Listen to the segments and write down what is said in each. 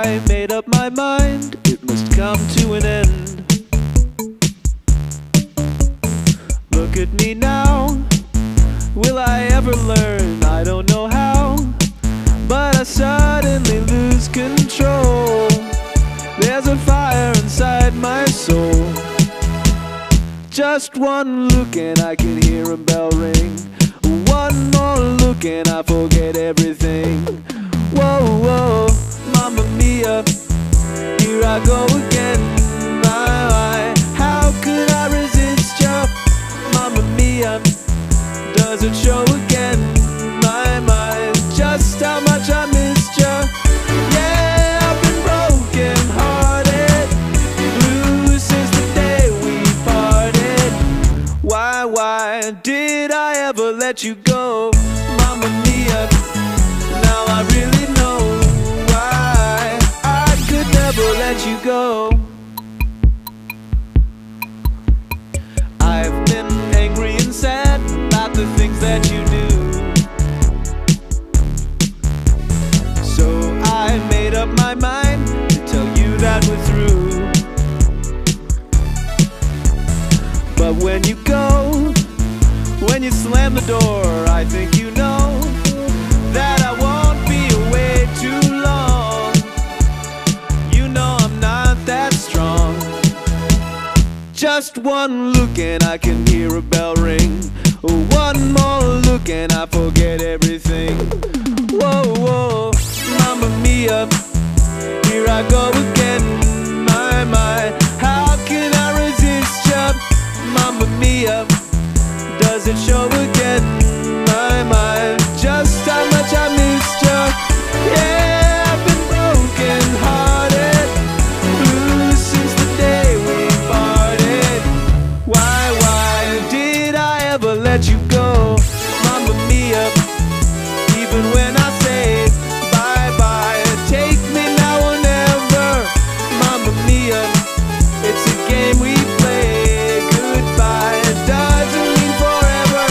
I made up my mind, it must come to an end. Look at me now, will I ever learn? I don't know how, but I suddenly lose control. There's a fire inside my soul. Just one look and I can hear a bell ring. One more look and I forget everything. Whoa, whoa, Mamma Mia, here I go again. My, how could I resist ya? Mamma Mia, does it show again? My, just how much I missed ya. Yeah, I've been broken hearted, blue since the day we parted. Why did I ever let you go? Mamma Mia, now I really know why I could never let you go. I've been angry and sad about the things that you do. So I made up my mind to tell you that we're through. But when you go, when you slam the door, I think you know that I won't be away too long. You know I'm not that strong. Just one look and I can hear a bell ring. One more look and I forget everything. Whoa, whoa, Mamma Mia, here I go again. My, how can I resist ya? Mamma Mia, does it show again? My, just how much I missed ya. Yeah, I've been broken hearted, blue since the day we parted. Why did I ever let you go? Mamma Mia, even when I say bye-bye, take me now or never. Mamma Mia, it's a game we play. Goodbye doesn't mean forever.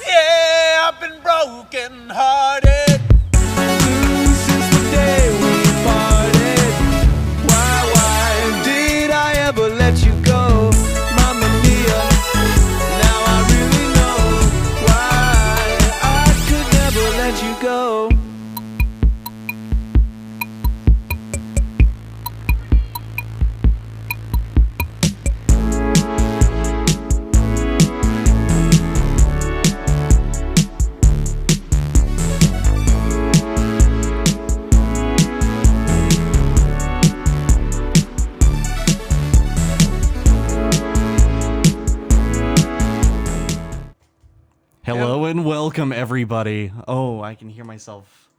Yeah, I've been broken hearted, blue since the day we parted. Why did I ever let you go? Mamma Mia, now I really know why I could never let you go. Hello and welcome, everybody. Oh, I can hear myself.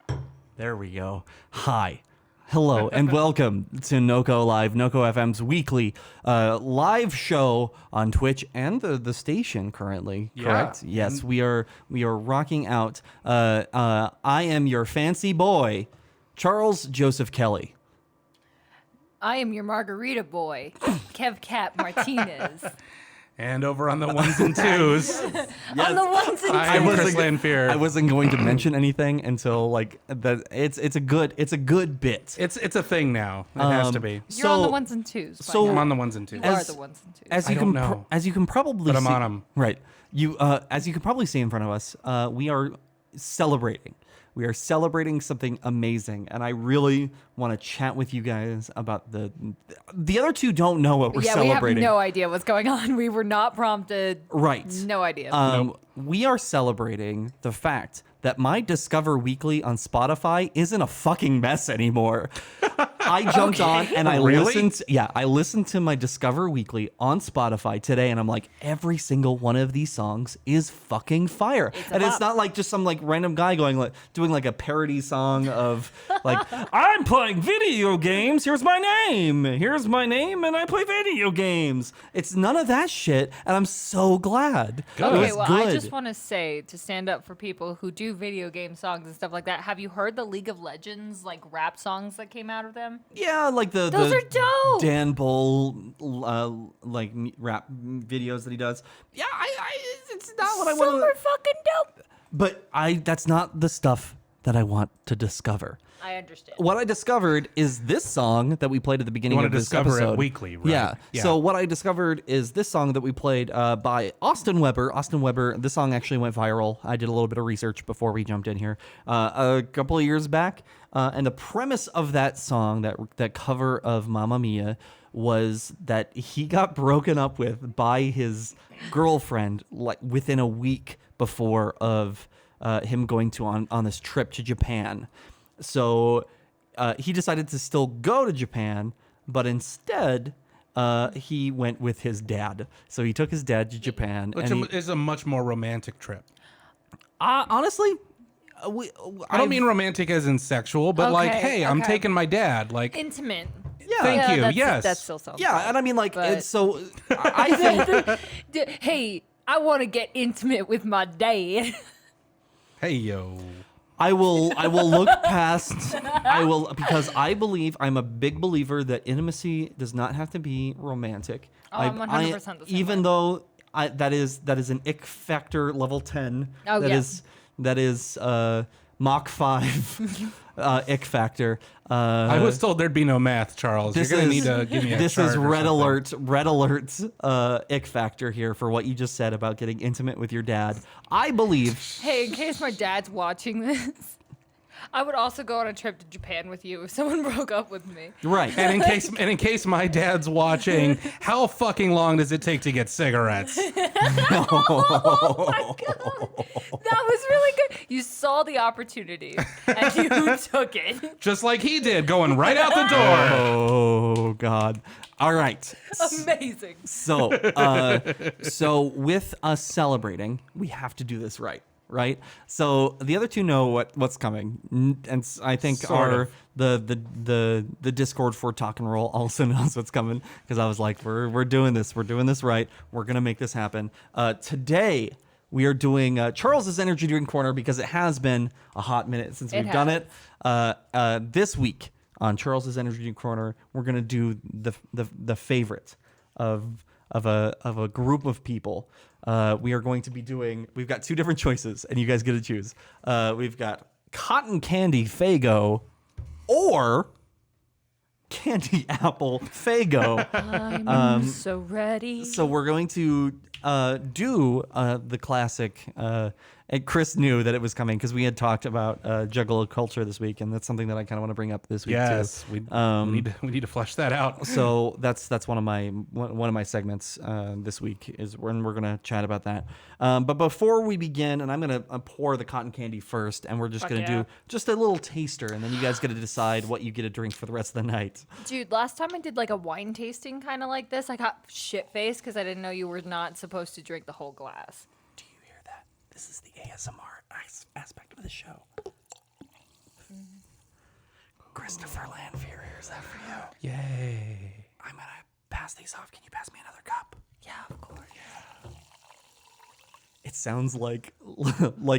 There we go. Hi. Hello and welcome to NoCo Live, NoCo FM's weekly live show on Twitch and the station currently. Correct? Yes, we are rocking out. I am your fancy boy, Charles Joseph Kelly. I am your margarita boy, Kev Cat Martinez. And over on the ones and twos, On the ones and I am wasn't- Chris Lanfear. I wasn't going to mention anything until like that. It's a good bit. It's a thing now. It has to be. You're on the ones and twos. by so- now. I'm on the ones and twos. You are the ones and twos. As I you don't can know. as you can probably But I'm see, on 'em. right. You as you can probably see in front of us, we are celebrating. We are celebrating something amazing, and I really want to chat with you guys about the other two. Don't know what we're yeah, celebrating. we have no idea what's going on. We were not prompted. Right. No idea. We are celebrating the fact that my Discover Weekly on Spotify isn't a fucking mess anymore. I jumped on and I Really? listened. I listened to my Discover Weekly on Spotify today, and I'm like, every single one of these songs is fucking fire. And it's bop. not like just some like random guy doing like a parody song of like, I'm playing video games. Here's my name, and I play video games. It's none of that shit, and I'm so glad. It Okay, was well, good. I just want to say, to stand up for people who do video game songs and stuff like that, have you heard the League of Legends, like, rap songs that came out of them? Yeah, like Those the are dope! Dan Bull like rap videos that he does. Yeah, it's not what I Some want are to. fucking dope! But that's not the stuff that I want to discover. I understand. What I discovered is this song that we played at the beginning want of to this discover episode. it weekly, right? Yeah. Yeah. So what I discovered is this song that we played by Austin Weber. Austin Weber. This song actually went viral. I did a little bit of research before we jumped in here a couple of years back, and the premise of that song, that cover of Mamma Mia, was that he got broken up with by his girlfriend like within a week before of him going on this trip to Japan. So he decided to still go to Japan, but instead he went with his dad. So he took his dad to Japan. Which and is a much more romantic trip. honestly, I don't mean romantic as in sexual, but like, Okay, hey, I'm okay. taking my dad. Like, Intimate. yeah. Thank you. That's, Yes. That still sounds Yeah, fine. and I mean, like, But- it's so I think Hey, I want to get intimate with my dad. hey, yo. I will look past because I believe I'm a big believer that intimacy does not have to be romantic. Oh, I'm 100% the same even way. though that is an ick factor level 10. Oh, that yeah. that is Mach 5 ick factor. I was told there'd be no math, Charles. You're going to need to give me a This chart is or red something. alert ick factor here for what you just said about getting intimate with your dad. I believe Hey, in case my dad's watching this, I would also go on a trip to Japan with you if someone broke up with me. right. And in case my dad's watching, how fucking long does it take to get cigarettes? Oh my god, that was really good. You saw the opportunity and you took it. Just like he did, going right out the door. Oh God! All right. Amazing. So with us celebrating, we have to do this right? So the other two know what's coming, and I think Sort of. the Discord for Talk and Roll also knows what's coming, because I was like, we're doing this right. We're gonna make this happen. Today we are doing Charles's Energy Drink Corner because it has been a hot minute since we've done it. This week on Charles's Energy Drink Corner, we're gonna do the favorite of a group of people. We are going to be doing. We've got two different choices, and you guys get to choose. We've got cotton candy Faygo or candy apple Faygo. I'm so ready. So we're going to do the classic. And Chris knew that it was coming because we had talked about Juggalo culture this week, and that's something that I kind of want to bring up this week Yes, too. we need to flesh that out. So that's one of my segments this week is when we're gonna chat about that. But before we begin, and I'm gonna pour the cotton candy first, and we're just Fuck gonna yeah. do just a little taster, and then you guys get to decide what you get to drink for the rest of the night. Dude, last time I did like a wine tasting kind of like this, I got shit faced because I didn't know you were not supposed to drink the whole glass. Do you hear that? This is the ASMR aspect of the show. Christopher Lanfear, here's that for you. Yay. I'm gonna pass these off. Can you pass me another cup? Yeah, of course. It sounds like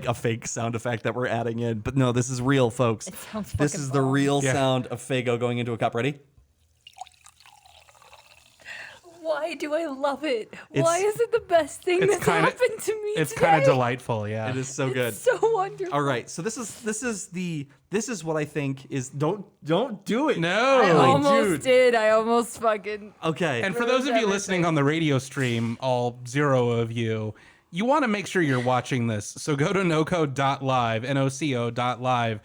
a fake sound effect that we're adding in, but no, this is real, folks. It sounds This fucking is the bomb. real Yeah. sound of Faygo going into a cup. Ready? Why do I love it? It's- Why is it the best thing It's that's kinda- happened to me It's today? kind of delightful, yeah. It is so good. It's so wonderful. All right, so this is what I think is don't do it. No. I Oh, almost dude. did. I almost fucking. Okay. And for those of you Ruins listening everything. on the radio stream, all 0 of you, you want to make sure you're watching this. So go to noco.live, NOCO.live,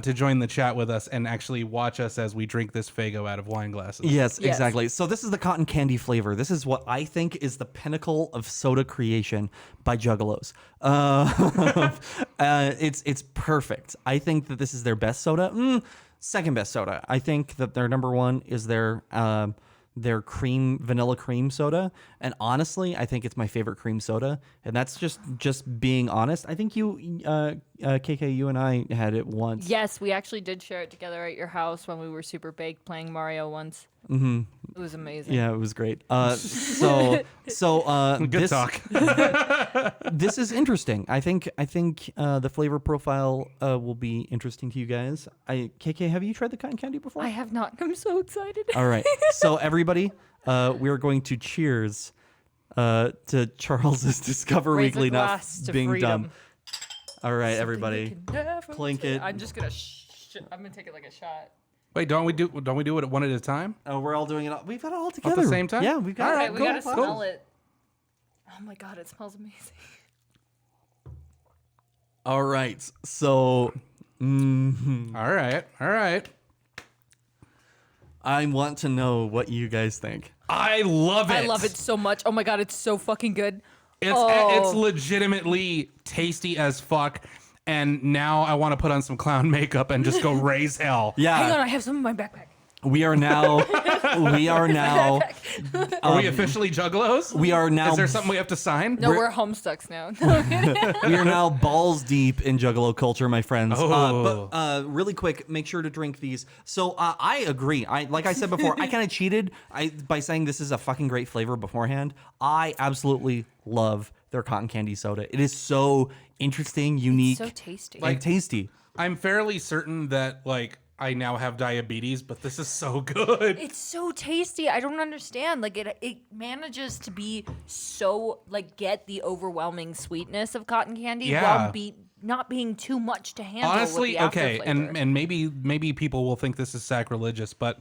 to join the chat with us and actually watch us as we drink this Faygo out of wine glasses. Yes, Yes. exactly. So this is the cotton candy flavor. This is what I think is the pinnacle of soda creation by Juggalos. It's perfect. I think that this is their best soda. Second best soda. I think that their number one is their vanilla cream soda, and honestly I think it's my favorite cream soda, and that's just being honest. I think you KK, you and I had it once. Yes, we actually did share it together at your house when we were super baked playing Mario once. Mm-hmm. It was amazing. Yeah, it was great. So Good this, talk. This is interesting. I think the flavor profile will be interesting to you guys. KK, have you tried the cotton candy before? I have not. I'm so excited. All right. So everybody, we are going to cheers to Charles's Discover Raise a Weekly not glass to being freedom. dumb. All right, Something everybody. you can never clink take. it. I'm just gonna. I'm gonna take it like a shot. Wait, don't we do it one at a time? Oh, we're all doing it. We've got it all together. At the same time? Yeah, we've got All it. right, We cool, gotta cool. smell it. Oh my god, it smells amazing. All right. So, All right. I want to know what you guys think. I love it. I love it so much. Oh my god, it's so fucking good. It's legitimately tasty as fuck. And now I want to put on some clown makeup and just go raise hell. Yeah. Hang on, I have some in my backpack. We are now. we are now. Are we officially juggalos? We are now. Is there something we have to sign? No, we're homestucks now. No, I'm kidding. We are now balls deep in Juggalo culture, my friends. Oh. But really quick, make sure to drink these. So I agree. Like I said before, I kind of cheated by saying this is a fucking great flavor beforehand. I absolutely love their cotton candy soda. It is so interesting, unique, so tasty. and tasty. I'm fairly certain that I now have diabetes, but this is so good. It's so tasty. I don't understand. Like it manages to be so get the overwhelming sweetness of cotton candy Yeah. while not being too much to handle. Honestly, with the after okay, flavor. and maybe people will think this is sacrilegious, but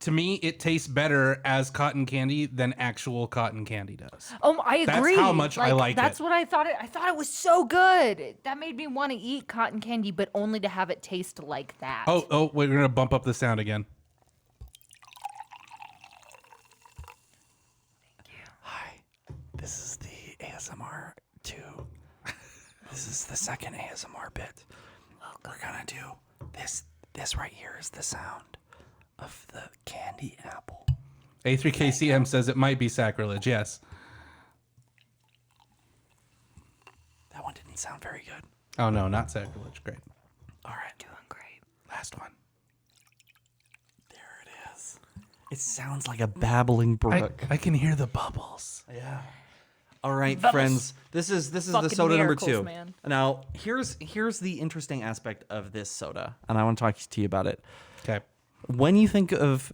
to me, it tastes better as cotton candy than actual cotton candy does. I That's agree. how much I like That's it. what I thought. I thought it was so good. That made me want to eat cotton candy, but only to have it taste like that. Oh, we're gonna bump up the sound again. Hi, this is the ASMR 2. This is the second ASMR bit. We're gonna do this. This right here is the sound of the candy apple. A3KCM says it might be sacrilege. Yes. That one didn't sound very good. Oh no, not sacrilege. Great. All right, doing great. Last one. there it is. It sounds like a babbling brook. I can hear the bubbles. Yeah. All right, Bubbles. friends. This is the Fucking soda number miracles, 2. man. Now, here's the interesting aspect of this soda, and I want to talk to you about it. Okay. When you think of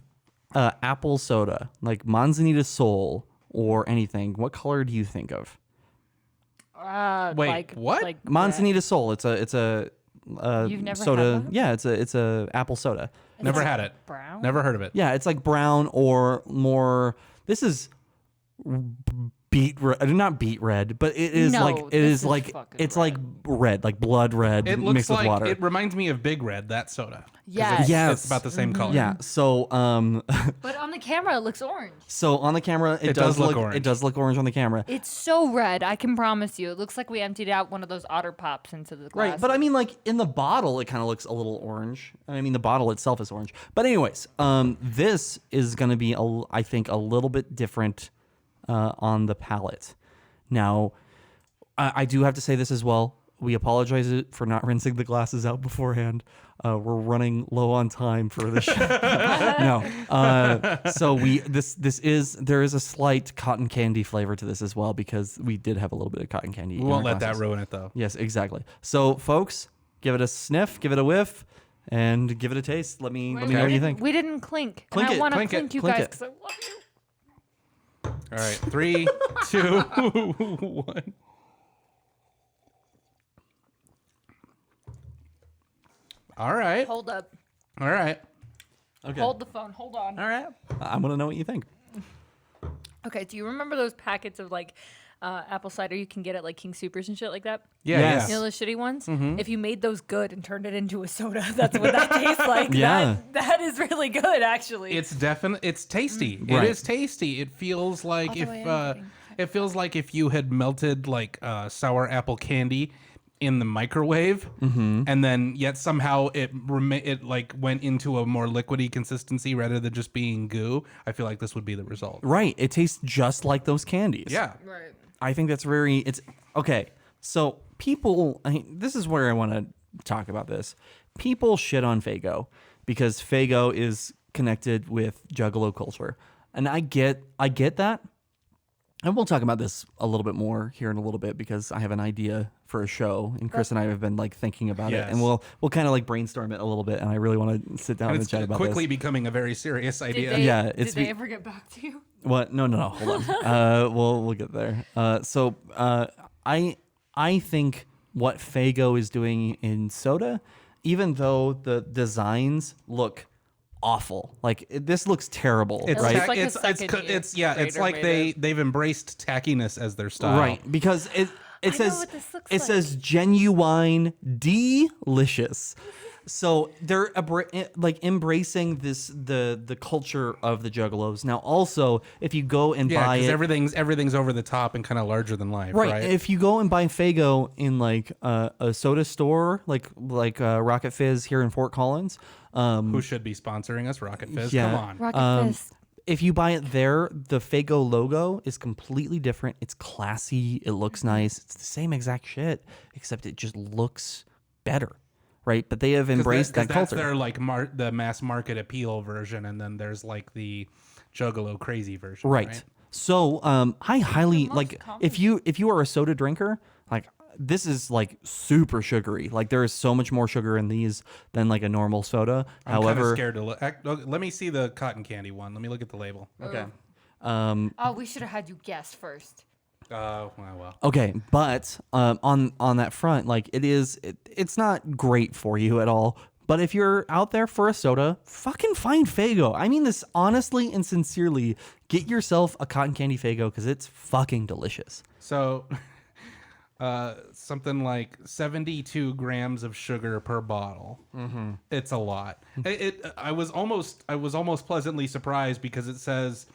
apple soda, like Manzanita Sol or anything, what color do you think of? Wait, what? Like Manzanita Sol. It's a You've never soda. had that? Yeah, it's a apple soda. Never had it. brown. Never heard of it. Yeah, it's like brown or more. This is not beet red, but it is No, like it this is is like fucking it's like red, like blood red It looks mixed like with water. it reminds me of Big Red, that soda. 'Cause Yes. Yes. It's about the same color. Yeah. So But on the camera, it looks orange. so on the camera it, does look it orange. does look orange on the camera. It's so red. I can promise you. It looks like we emptied out one of those Otter Pops into the glass. Right, but I mean, like in the bottle, it kind of looks a little orange. I mean, the bottle itself is orange. But anyways, this is going to be, I think, a little bit different on the palate. Now, I do have to say this as well. We apologize for not rinsing the glasses out beforehand. We're running low on time for the show. No, so there is a slight cotton candy flavor to this as well because we did have a little bit of cotton candy. We in won't our let that glasses. ruin it though. Yes, exactly. So, folks, give it a sniff, give it a whiff, and give it a taste. Let me know what you think. We didn't clink. Clink and I it, want to clink it, clink you clink guys it. because I love you. All right, 3, 2, 1. All right. Hold up. All right. Okay. Hold the phone. Hold on. All right. I want to know what you think. Okay, do you remember those packets of apple cider you can get at King Supers and shit like that? Yeah, Yes. You know those shitty ones? Mm-hmm. If you made those good and turned it into a soda, that's what that tastes like. Yeah. That is really good, actually. It's tasty. Right. It is tasty. It feels like Although I am getting it feels like if you had melted sour apple candy in the microwave, and then yet somehow it went into a more liquidy consistency rather than just being goo. I feel like this would be the result. Right. It tastes just like those candies. Yeah. right. I think that's it's okay. So this is where I want to talk about this. People shit on Faygo because Faygo is connected with Juggalo culture. And I get that. And we'll talk about this a little bit more here in a little bit because I have an idea for a show, and Chris and I have been thinking about it, and Yes. we'll kind of brainstorm it a little bit. And I really want to sit down And and it's chat about quickly this. becoming a very serious idea. Yeah, Did it's they be- ever get back to you? What? No, hold on. We'll get there. I think what Faygo is doing in soda, even though the designs look awful. Like this looks terrible, It's right? looks like a it's second-year like grader made they've embracaced tackiness as their style. Right, because it I know says what this looks it like. says genuine delicious. So they're like embracing the culture of the Juggalos. Now, also, if you go and Yeah, buy because it, everything's over the top and kind of larger than life, right? if you go and buy Faygo in like a soda store, like Rocket Fizz here in Fort Collins, Who should be sponsoring us? Rocket Fizz. yeah. Come on. Rocket Fist. if you buy it there, the Faygo logo is completely different. It's classy. It looks nice. It's the same exact shit, except it just looks better, right? But they have embraced that That's culture. their like the mass market appeal version, and then there's like the Juggalo crazy version, right? So I highly most like common. if you are a soda drinker, like this is like super sugary. Like there is so much more sugar in these than like a normal soda. I'm kind of However, scared to look. Let me see the cotton candy one. Let me look at the label. okay. Oh, we should have had you guess first. Well. Okay, but on that front, like it's not great for you at all. But if you're out there for a soda, fucking find Faygo. I mean this honestly and sincerely. Get yourself a cotton candy Faygo because it's fucking delicious. So, something like 72 grams of sugar per bottle. Mm-hmm. It's a lot. I was almost pleasantly surprised because it says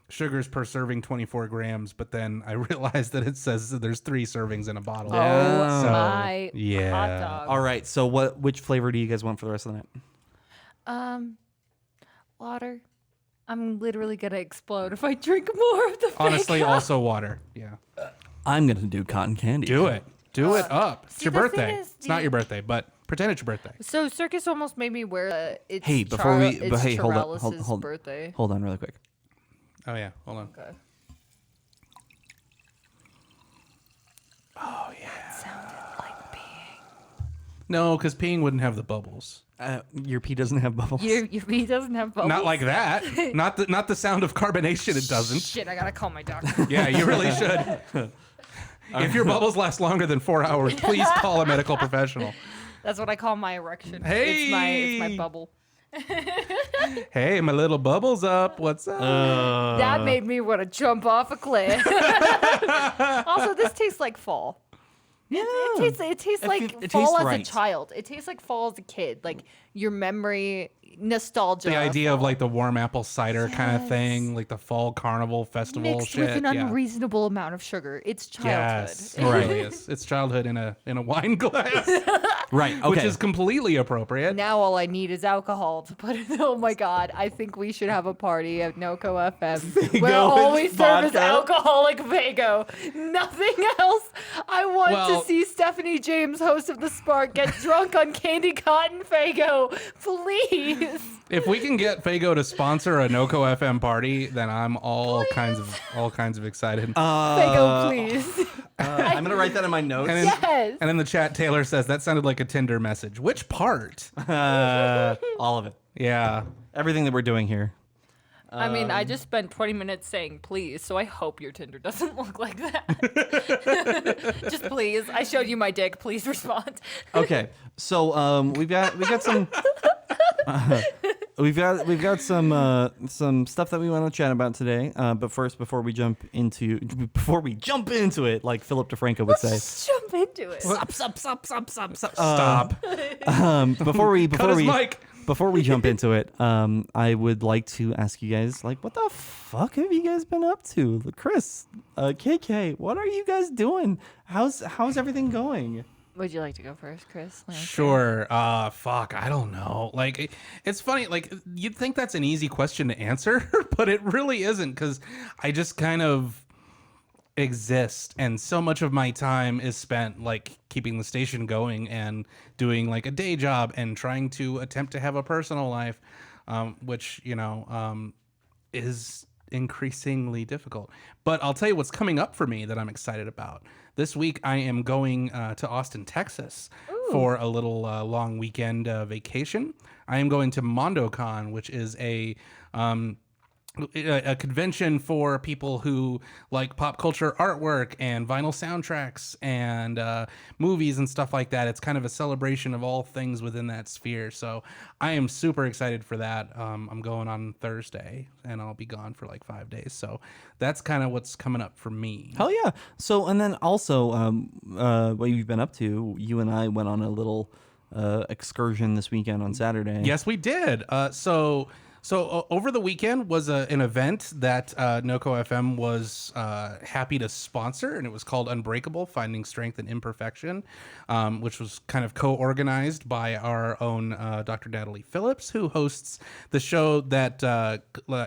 sugars per serving 24 grams, but then I realized that it says that there's 3 servings in a bottle. Oh So, my yeah. hot dog. All right, so which flavor do you guys want for the rest of the night? Water. I'm literally gonna explode if I drink more of the Honestly, Faygo. also water. Yeah. I'm gonna do cotton candy. Do it. Do it up. It's see, your the thing birthday. is, It's not your birthday, but pretend it's your birthday. So Circus almost made me wear it's Hey, before we, it's but hey, hold on, Charalis's birthday. hold on, really quick. Oh yeah. Hold on. Okay. Oh yeah. That sounded like peeing. No, because peeing wouldn't have the bubbles. Your pee doesn't have bubbles. Your pee doesn't have bubbles. Not like that. not the sound of carbonation. It doesn't. Shit, I gotta call my doctor. Yeah, you really should. If your bubbles last longer than 4 hours, please call a medical professional. That's what I call my erection. Hey! It's my bubble. Hey, my little bubble's up. What's up? That made me want to jump off a cliff. Also, this tastes like fall. Yeah. It tastes like it fall tastes as right. a child. It tastes like fall as a kid. Like your memory, nostalgia. The idea of fall. like the warm apple cider kind of Yes. thing, like the fall carnival festival mixed shit. with an yeah. unreasonable amount of sugar. It's childhood. Yes, it really is. It's childhood in a wine glass, Right. Okay. which is completely appropriate. Now all I need is alcohol to put it. Oh my god! I think we should have a party at NoCo FM where all we serve is vodka. alcoholic Faygo. Nothing else. I want Well- to see Stephanie James, host of the Spark, get drunk on candy cotton Faygo, please. If we can get Faygo to sponsor a NoCo FM party, then I'm all kinds of excited. Faygo, please. I'm gonna write that in my notes. and, in, Yes. and in the chat, Taylor says that sounded like a Tinder message. Which part? All of it. Yeah. Everything that we're doing here. I mean, I just spent 20 minutes saying please, so I hope your Tinder doesn't look like that. Just please. I showed you my dick. Please respond. Okay. So we've got some we've got some stuff that we want to chat about today. But first, before we jump into it, like Philip DeFranco would say. Just jump into it. Stop. Before we jump into it, I would like to ask you guys, like, what the fuck have you guys been up to? Chris, KK, what are you guys doing? How's everything going? Would you like to go first, Chris? Sure. Fuck. I don't know. Like, it's funny. Like, you'd think that's an easy question to answer, but it really isn't, because I just kind of exist, and so much of my time is spent like keeping the station going and doing like a day job and trying to attempt to have a personal life, which is increasingly difficult. But I'll tell you what's coming up for me that I'm excited about. This week I am going to Austin, Texas for a little long weekend vacation. I am going to MondoCon, which is a a convention for people who like pop culture artwork and vinyl soundtracks and movies and stuff like that. It's kind of a celebration of all things within that sphere. So I am super excited for that. I'm going on Thursday and I'll be gone for like 5 days. So that's kind of what's coming up for me. Hell yeah. So, and then also, what you've been up to, you and I went on a little excursion this weekend on Saturday. Yes, we did. So over the weekend was an event that NoCo FM was happy to sponsor, and it was called Unbreakable: Finding Strength in Imperfection, which was kind of co-organized by our own Dr. Natalie Phillips, who hosts the show that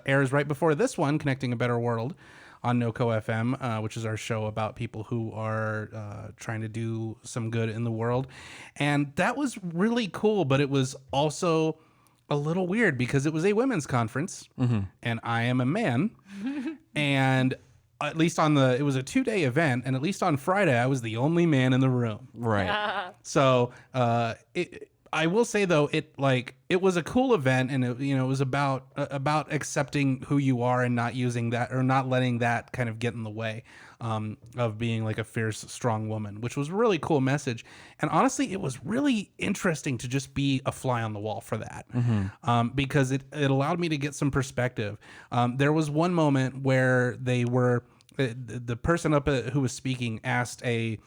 airs right before this one, Connecting a Better World, on NoCo FM, which is our show about people who are trying to do some good in the world. And that was really cool, but it was also a little weird because it was a women's conference and I am a man. And at least it was a 2-day event, and at least on Friday, I was the only man in the room. Right. So I will say though, it was a cool event, and it was about accepting who you are and not using that, or not letting that kind of get in the way of being like a fierce, strong woman, which was a really cool message. And honestly, it was really interesting to just be a fly on the wall for that, because it allowed me to get some perspective. There was one moment where the person up who was speaking asked a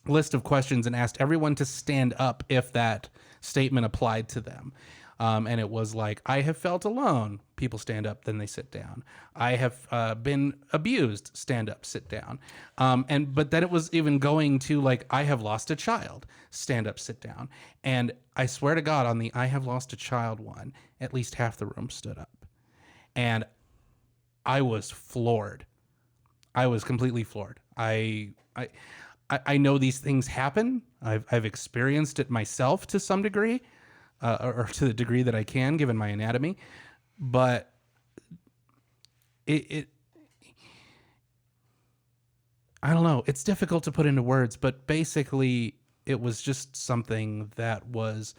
list of questions and asked everyone to stand up if that statement applied to them. And it was like, I have felt alone. People stand up, then they sit down. I have been abused. Stand up, sit down. But then it was even going to like, I have lost a child. Stand up, sit down. And I swear to God, on the I have lost a child one, at least half the room stood up. And I was floored. I was completely floored. I know these things happen. I've experienced it myself to some degree, or to the degree that I can, given my anatomy. But I don't know. It's difficult to put into words, but basically it was just something that was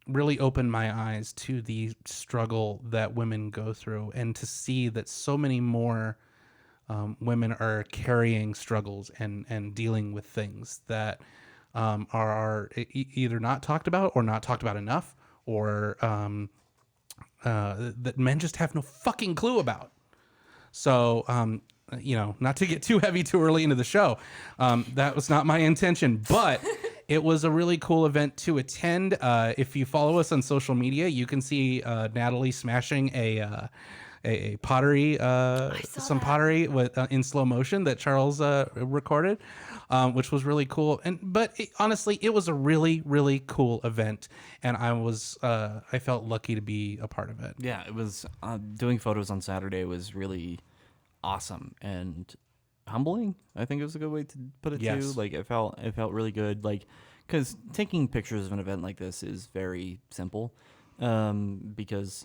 really opened my eyes to the struggle that women go through, and to see that so many more women are carrying struggles and dealing with things that are either not talked about or not talked about enough, or that men just have no fucking clue about. So, not to get too heavy too early into the show, that was not my intention, but it was a really cool event to attend. If you follow us on social media, you can see Natalie smashing a pottery, pottery with in slow motion that Charles recorded, which was really cool. But honestly, it was a really, really cool event, and I felt lucky to be a part of it. Yeah, it was doing photos on Saturday was really awesome and humbling. I think it was a good way to put it too. Like it felt really good. Like, because taking pictures of an event like this is very simple, because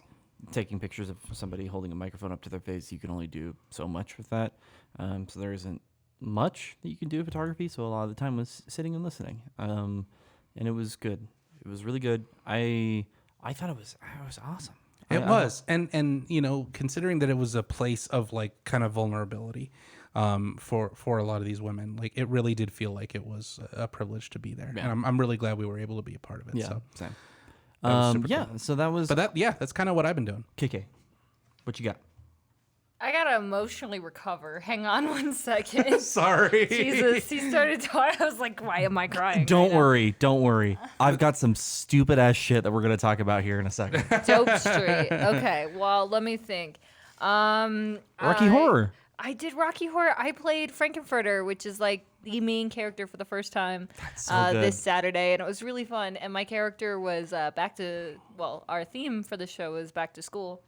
taking pictures of somebody holding a microphone up to their face, you can only do so much with that. So there isn't much that you can do in photography. So a lot of the time was sitting and listening. And it was good. It was really good. I thought it was awesome. It was. And considering that it was a place of like kind of vulnerability, for a lot of these women, like it really did feel like it was a privilege to be there. Yeah. And I'm really glad we were able to be a part of it. Yeah, so. Same. Cool. So that was. But that's kind of what I've been doing. KK, what you got? I gotta emotionally recover. Hang on one second. Sorry. Jesus, he started talking. I was like, why am I crying? Don't worry. I've got some stupid ass shit that we're gonna talk about here in a second. Dope Street. Okay, well, let me think. Rocky Horror. I did Rocky Horror. I played Frankenfurter, which is like the main character for the first time this Saturday, and it was really fun. And my character was our theme for the show was back to school.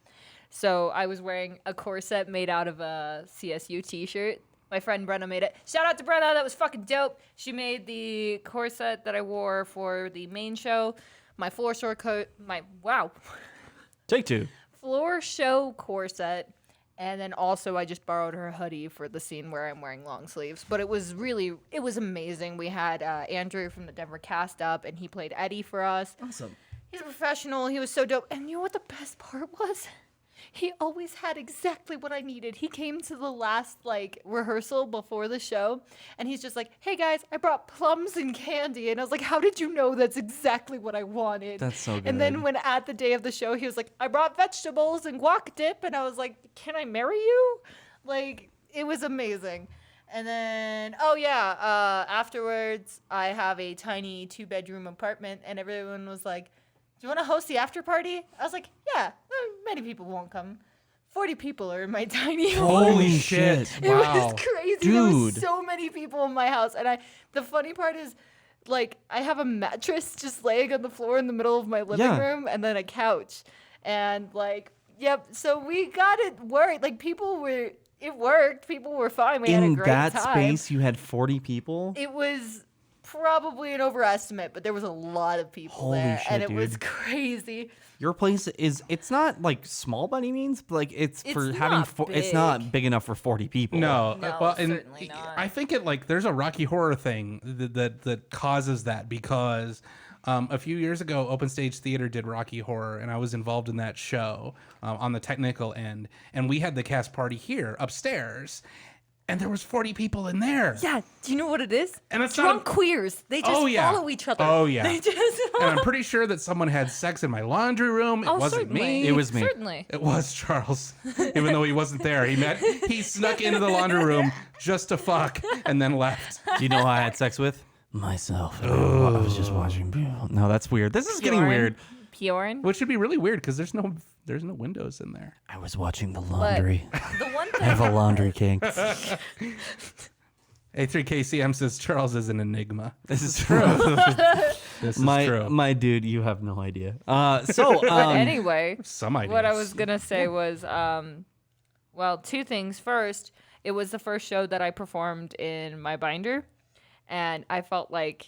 So I was wearing a corset made out of a CSU t-shirt. My friend Brenna made it. Shout out to Brenna, that was fucking dope. She made the corset that I wore for the main show. My floor show Take two. Floor show corset. And then also I just borrowed her hoodie for the scene where I'm wearing long sleeves. But it was amazing. We had Andrew from the Denver cast up, and he played Eddie for us. Awesome. He's a professional. He was so dope. And you know what the best part was? He always had exactly what I needed. He came to the last rehearsal before the show, and he's just like, "Hey guys, I brought plums and candy." And I was like, "How did you know that's exactly what I wanted?" That's so good. And then when at the day of the show, he was like, "I brought vegetables and guac dip," and I was like, "Can I marry you?" It was amazing. And then, afterwards, I have a tiny 2-bedroom apartment, and everyone was like, "Do you want to host the after party?" I was like, "Yeah, many people won't come. 40 people are in my tiny Holy apartment." shit. It Wow. was crazy. There was Dude. so many people in my house. And the funny part is, I have a mattress just laying on the floor in the middle of my living room, and then a couch. And, so we got it worked. It worked. People were fine. We had a In great that time. space, you had 40 people? It was probably an overestimate, but there was a lot of people Holy there, shit, and it was dude. crazy. Your place it's not small by any means, but it's for It's having not it's not big. big enough for 40 people. No, No, well, and certainly not. I think there's a Rocky Horror thing that causes that because a few years ago, Open Stage Theater did Rocky Horror, and I was involved in that show on the technical end, and we had the cast party here upstairs, and there was 40 people in there. Yeah, do you know what it is? And it's drunk not queers. They just Oh, yeah. follow each other. Oh, yeah. They just And I'm pretty sure that someone had sex in my laundry room. It wasn't me. It was me. Certainly. It was Charles, even though he wasn't there. He snuck into the laundry room just to fuck and then left. Do you know who I had sex with? Myself. I was just watching people. No, that's weird. This is getting weird. Bjorn. Which should be really weird because there's no windows in there. I was watching the laundry. The one I have thing. a laundry kink. A3KCM says Charles is an enigma. This is true. This is true. My dude, you have no idea. So But anyway, Some ideas. what I was gonna say was, two things. First, it was the first show that I performed in my binder, and I felt like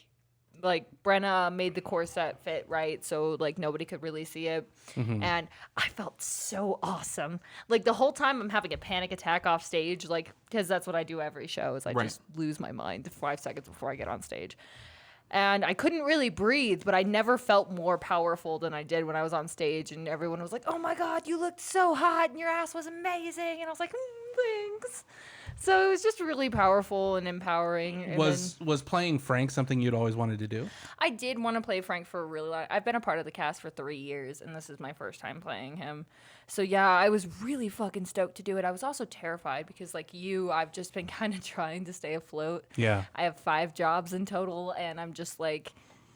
Brenna made the corset fit right, so nobody could really see it, and I felt so awesome. The whole time I'm having a panic attack off stage, because that's what I do every show is I Right. just lose my mind 5 seconds before I get on stage. And I couldn't really breathe, but I never felt more powerful than I did when I was on stage. And everyone was like, "Oh my God, you looked so hot and your ass was amazing." And I was like, "Thanks." So it was just really powerful and empowering. And Was playing Frank something you'd always wanted to do? I did want to play Frank for a really long. I've been a part of the cast for 3 years, and this is my first time playing him. So yeah, I was really fucking stoked to do it. I was also terrified because, I've just been kind of trying to stay afloat. Yeah. I have 5 jobs in total, and I'm just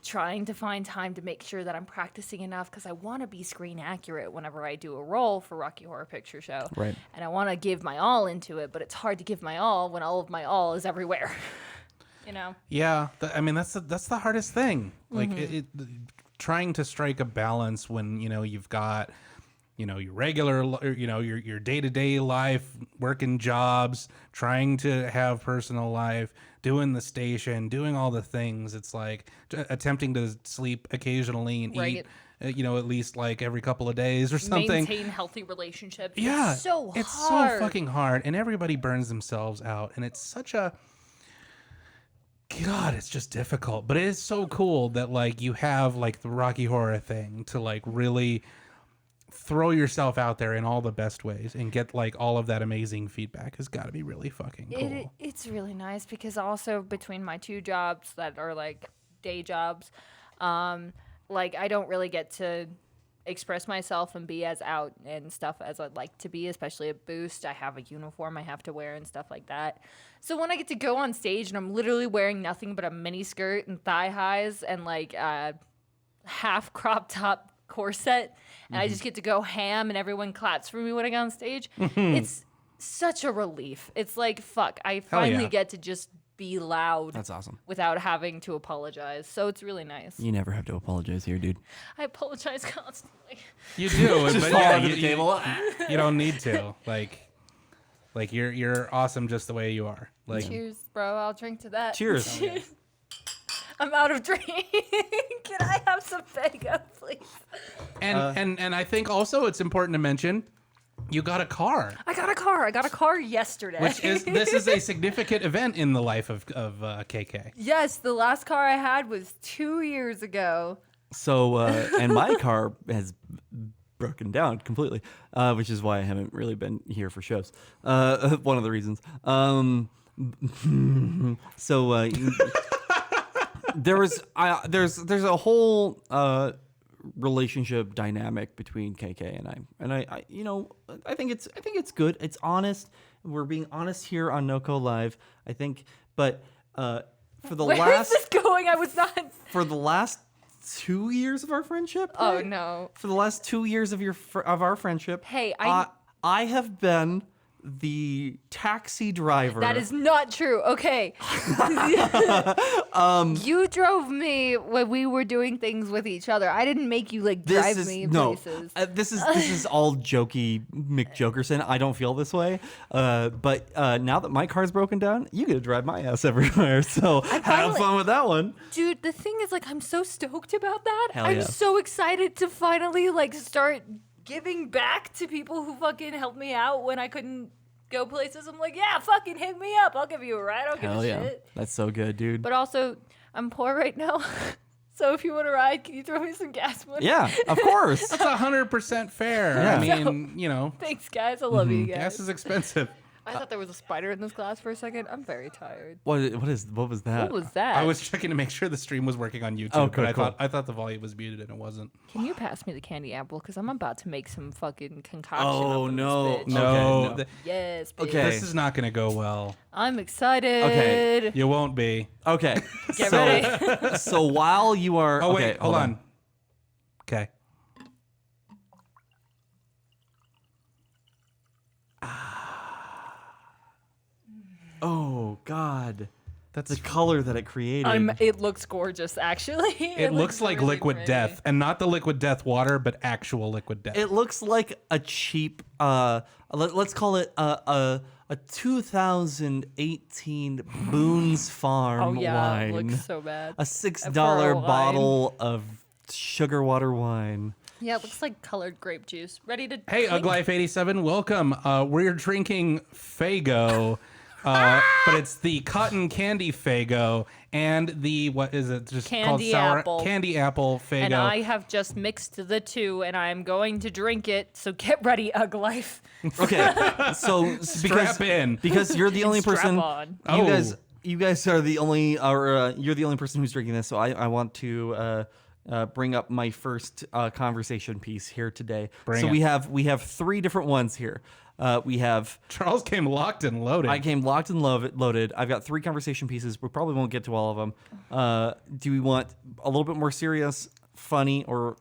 trying to find time to make sure that I'm practicing enough because I want to be screen accurate whenever I do a role for Rocky Horror Picture Show. Right. And I want to give my all into it, but it's hard to give my all when all of my all is everywhere. You know? Yeah, that's the hardest thing. Trying to strike a balance when you've got your regular your day-to-day life, working jobs, trying to have personal life, doing the station, doing all the things. It's attempting to sleep occasionally and Right. eat at least every couple of days or something. Maintain healthy relationships. Yeah, It's so hard. it's so fucking hard, and everybody burns themselves out, and it's such a God, it's just difficult. But it is so cool that you have the Rocky Horror thing to really throw yourself out there in all the best ways and get all of that amazing feedback has got to be really fucking cool. It's really nice because also between my 2 jobs that are day jobs, I don't really get to express myself and be as out and stuff as I'd like to be, especially at Boost. I have a uniform I have to wear and stuff like that. So when I get to go on stage and I'm literally wearing nothing but a mini skirt and thigh highs and half crop top corset, and I just get to go ham and everyone claps for me when I get on stage, it's such a relief. It's fuck, I finally yeah. get to just be loud. That's awesome. Without having to apologize. So it's really nice. You never have to apologize here, dude. I apologize constantly. You do, Just but fall yeah, under you, the table. you don't need to. You're awesome just the way you are. Cheers, bro. I'll drink to that. Cheers. I'm out of drink. Can I have some Faygo, please? And I think also it's important to mention you got a car. I got a car. I got a car yesterday. This is a significant event in the life of KK. Yes, the last car I had was 2 years ago. So, and my car has broken down completely, which is why I haven't really been here for shows. One of the reasons. So there's a whole relationship dynamic between KK and I I think it's good. It's honest. We're being honest here on NoCo Live. I think, but for the Where last is this going? I was not. for the last 2 years of our friendship. Oh right? no. For the last 2 years of our friendship. Hey, I have been the taxi driver. That is not true. Okay. You drove me when we were doing things with each other. I didn't make you drive me places. This is all jokey McJokerson. I don't feel this way. But now that my car's broken down, you get to drive my ass everywhere. So have fun with that one. Dude, the thing is I'm so stoked about that. Hell I'm yeah. so excited to finally start giving back to people who fucking helped me out when I couldn't go places. I'm like, yeah, fucking hit me up. I'll give you a ride. I don't give a shit. That's so good, dude. But also, I'm poor right now. So if you want to ride, can you throw me some gas money? Yeah, of course. That's 100% fair. Yeah. I mean, Thanks, guys. I love you guys. gas is expensive. I thought there was a spider in this glass for a second. I'm very tired. What was that? What was that? I was checking to make sure the stream was working on YouTube, Oh, cool, but cool. I thought the volume was muted and it wasn't. Can you pass me the candy apple? Because I'm about to make some fucking concoction. Oh up in no. This bitch. No, Okay, no. Yes, bitch. Okay. this is not going to go well. I'm excited. Okay. You won't be. Okay. Get so, ready. so while you are Oh, okay, wait, hold on. Okay. Oh God. That's the color that it created. It looks gorgeous, actually. It looks like really liquid pretty. death, and not the liquid death water, but actual liquid death. It looks like a cheap let's call it a 2018 Boone's Farm Oh yeah, wine. it looks so bad. A $6 For a wine. bottle of sugar water wine. Yeah, it looks like colored grape juice. Ready to Hey, clink. Uglife87, welcome. We're drinking Faygo, but it's the cotton candy Faygo and the, what is it? Just called Candy sour apple. candy apple Faygo. And I have just mixed the two, and I'm going to drink it. So get ready, Uglife. Okay, so Strap in. because you're the only Strap person. on. You guys are the only, or you're the only person who's drinking this. So I want to bring up my first conversation piece here today. Bring it. we have three different ones here. We have. Charles came locked and loaded. I came locked and loaded. I've got three conversation pieces. We probably won't get to all of them. Do we want a little bit more serious, funny, or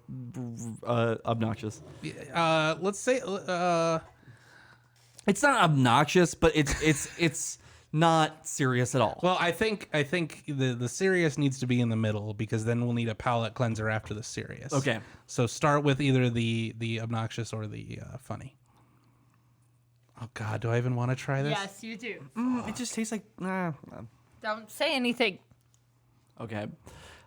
obnoxious? Let's say, It's not obnoxious, but it's not serious at all. well, I think the serious needs to be in the middle, because then we'll need a palate cleanser after the serious. Okay. So start with either the obnoxious or the funny. Oh God, do I even want to try this? Yes, you do. It just tastes like. Don't say anything. Okay.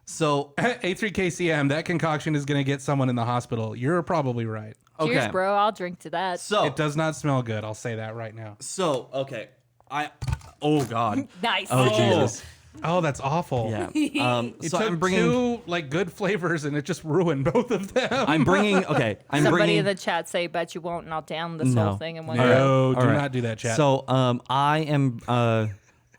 So A3KCM, that concoction is going to get someone in the hospital. You're probably right. okay. Cheers, bro. I'll drink to that. So It does not smell good. I'll say that right now. okay. Oh God. Nice. Oh Jesus. Oh, that's awful. Yeah. It So took I'm bringing. two good flavors and it just ruined both of them. I'm bringing. Okay. I'm Somebody bringing. in the chat say, bet you won't, and I'll down this No. whole thing in one No, go. do All right. not do that, chat. So I am.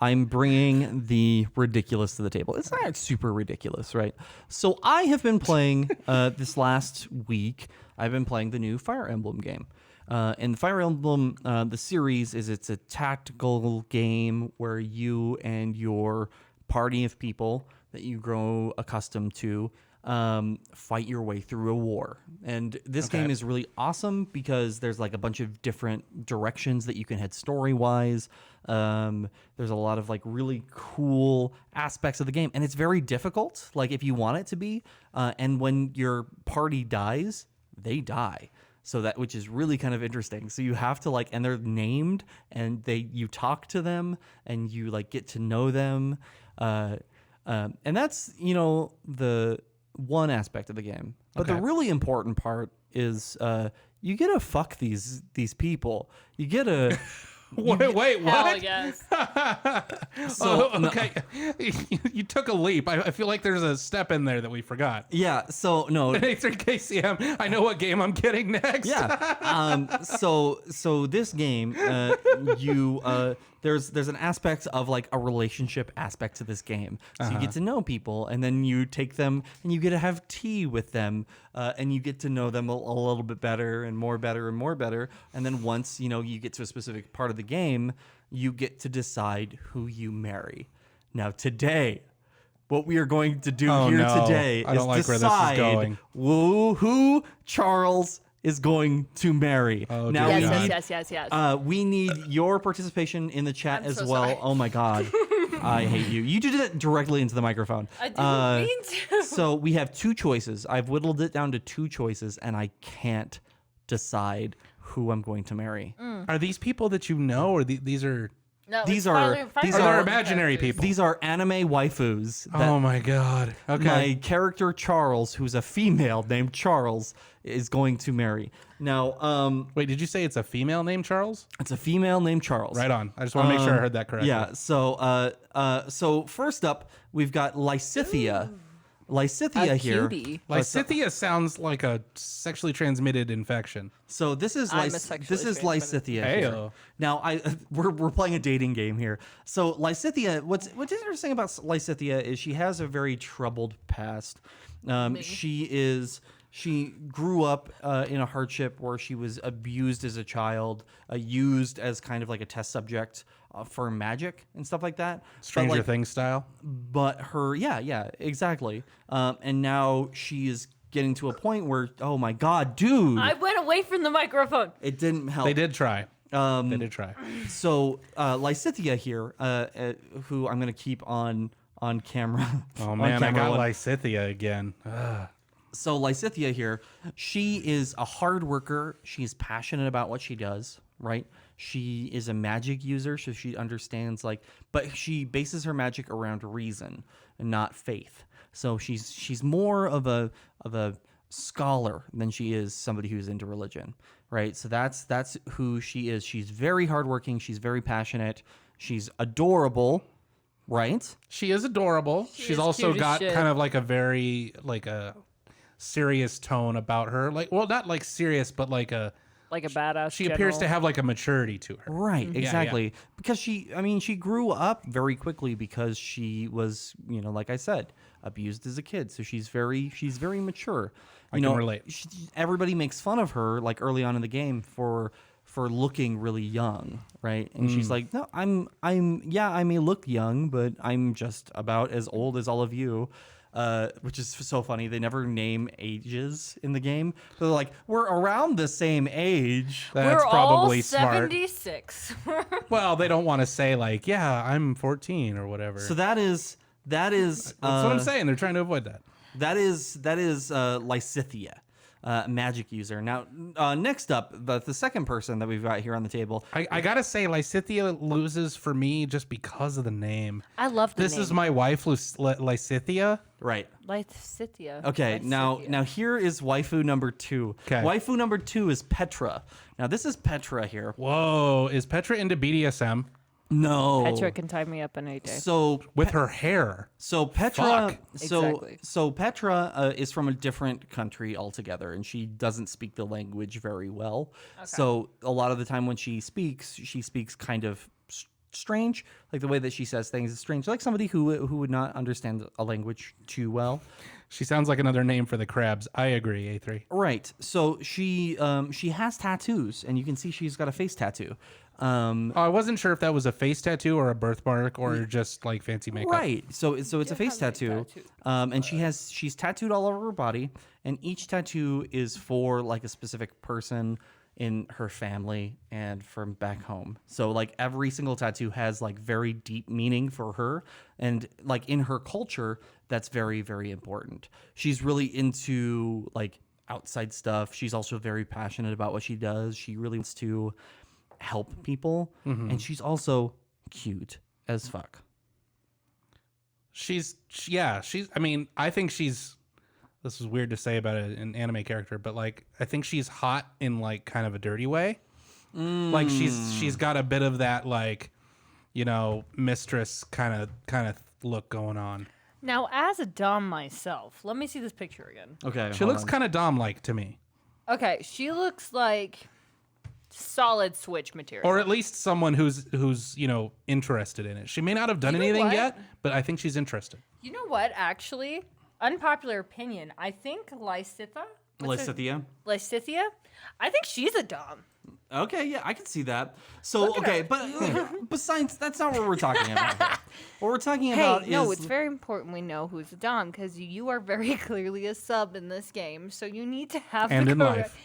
I'm bringing the ridiculous to the table. It's not super ridiculous, right? So I have been playing this last week. I've been playing the new Fire Emblem game. And the Fire Emblem, the series it's a tactical game where you and your party of people that you grow accustomed to fight your way through a war. And this game is really awesome because there's like a bunch of different directions that you can head story-wise. There's a lot of like really cool aspects of the game, and it's very difficult, like if you want it to be. And when your party dies, they die. So that, which is really kind of interesting. So you have to and they're named, and you talk to them, and you get to know them. And that's, the one aspect of the game. But the really important part is you get to fuck these people. You get to Wait, Hell what? yes. So, Okay. You took a leap. I feel like there's a step in there that we forgot. Yeah, so no. KCM, I know what game I'm getting next. Yeah. So this game, there's an aspect of like a relationship aspect to this game. So you get to know people, and then you take them and you get to have tea with them, and you get to know them a little bit better and more better and more better. And then once you get to a specific part of the game, you get to decide who you marry. Now today, what we are going to do today I don't like where decide this is going. who Charles is going to marry. Oh, now dear we God. need, Yes. we need your participation in the chat I'm as so well. sorry. Oh my God, I hate you. You did it directly into the microphone. I didn't mean to. So we have two choices. I've whittled it down to two choices, and I can't decide who I'm going to marry. Are these people that you know, or these are? No, These it's are- Fire these Emblem are They're imaginary characters. people. These are anime waifus. That Oh my God. Okay. my character Charles, who's a female named Charles, is going to marry. Now, Wait, did you say it's a female named Charles? it's a female named Charles. Right on. I just want to make sure I heard that correctly. Yeah. So first up, we've got Lysithia. Lysithia A here. cutie. Lysithia sounds like a sexually transmitted infection. So this is I'm a this sexually is transmitted- Lysithia Heyo. here. Now we're playing a dating game here. So Lysithia, what's interesting about Lysithia is she has a very troubled past. She grew up in a hardship where she was abused as a child, used as kind of like a test subject for magic and stuff like that. Stranger Things style. But her, yeah, exactly. And now she is getting to a point where, oh my God, dude, I went away from the microphone. it didn't help. They did try. They did try. So Lysithia here, who I'm gonna keep on camera. Oh on man, I camera got one. Lysithia again. So Lysithia here, she is a hard worker. She's passionate about what she does, right? She is a magic user, so she understands but she bases her magic around reason and not faith. So she's more of a scholar than she is somebody who's into religion, right? So that's who she is. She's very hardworking. She's very passionate. She's adorable, right? She is adorable. She's is also cute as got shit. kind of like a very a serious tone about her. Not like serious, but like a Like a badass. she appears to have like a maturity to her. Right, exactly. Because she grew up very quickly because she was, like I said, abused as a kid. So she's very mature. I can relate. Everybody makes fun of her like early on in the game for looking really young, right? And she's like, no, I may look young, but I'm just about as old as all of you. Which is so funny. They never name ages in the game. They're like, we're around the same age. That's We're probably all smart. 76. Well, they don't want to say I'm 14 or whatever. So that is That's what I'm saying. They're trying to avoid that. That is Lysithia, magic user. Now, next up, the second person that we've got here on the table. I gotta say, Lysithia loses for me just because of the name. I love the This name. is my wife, Lysithia. Right. Lysithia. Okay. Now here is waifu number 2. 'Kay. Waifu number 2 is Petra. Now this is Petra here. Whoa, is Petra into BDSM No. Petra can tie me up any day. So with her hair? Petra. Fuck. Exactly. So Petra is from a different country altogether, and she doesn't speak the language very well. So a lot of the time when she speaks kind of strange, like the way that she says things is strange, like somebody who would not understand a language too well. She sounds like another name for the crabs. I agree, A3. Right. So she has tattoos, and you can see she's got a face tattoo. I wasn't sure if that was a face tattoo or a birthmark or just like fancy makeup. Right. So it's a face tattoo. And she's tattooed all over her body, and each tattoo is for like a specific person in her family and from back home. So like every single tattoo has like very deep meaning for her, and like in her culture that's very, very important. She's really into like outside stuff. She's also very passionate about what she does. She really wants to help people, and she's also cute as fuck. I think she's, this is weird to say about an anime character, but like I think she's hot in like kind of a dirty way. Like she's got a bit of that like, mistress kind of look going on. Now, as a dom myself, let me see this picture again. Okay. She looks kind of dom-like to me. Okay, she looks like solid Switch material. Or at least someone who's interested in it. She may not have done anything what? yet, but I think she's interested. You know what? Actually, unpopular opinion. I think Lysithia. Lysithia. I think she's a dom. Okay, yeah, I can see that. So, okay, but besides, that's not what we're talking about here. What we're talking about is... No, it's very important we know who's a dom, because you are very clearly a sub in this game, so you need to have and the in life.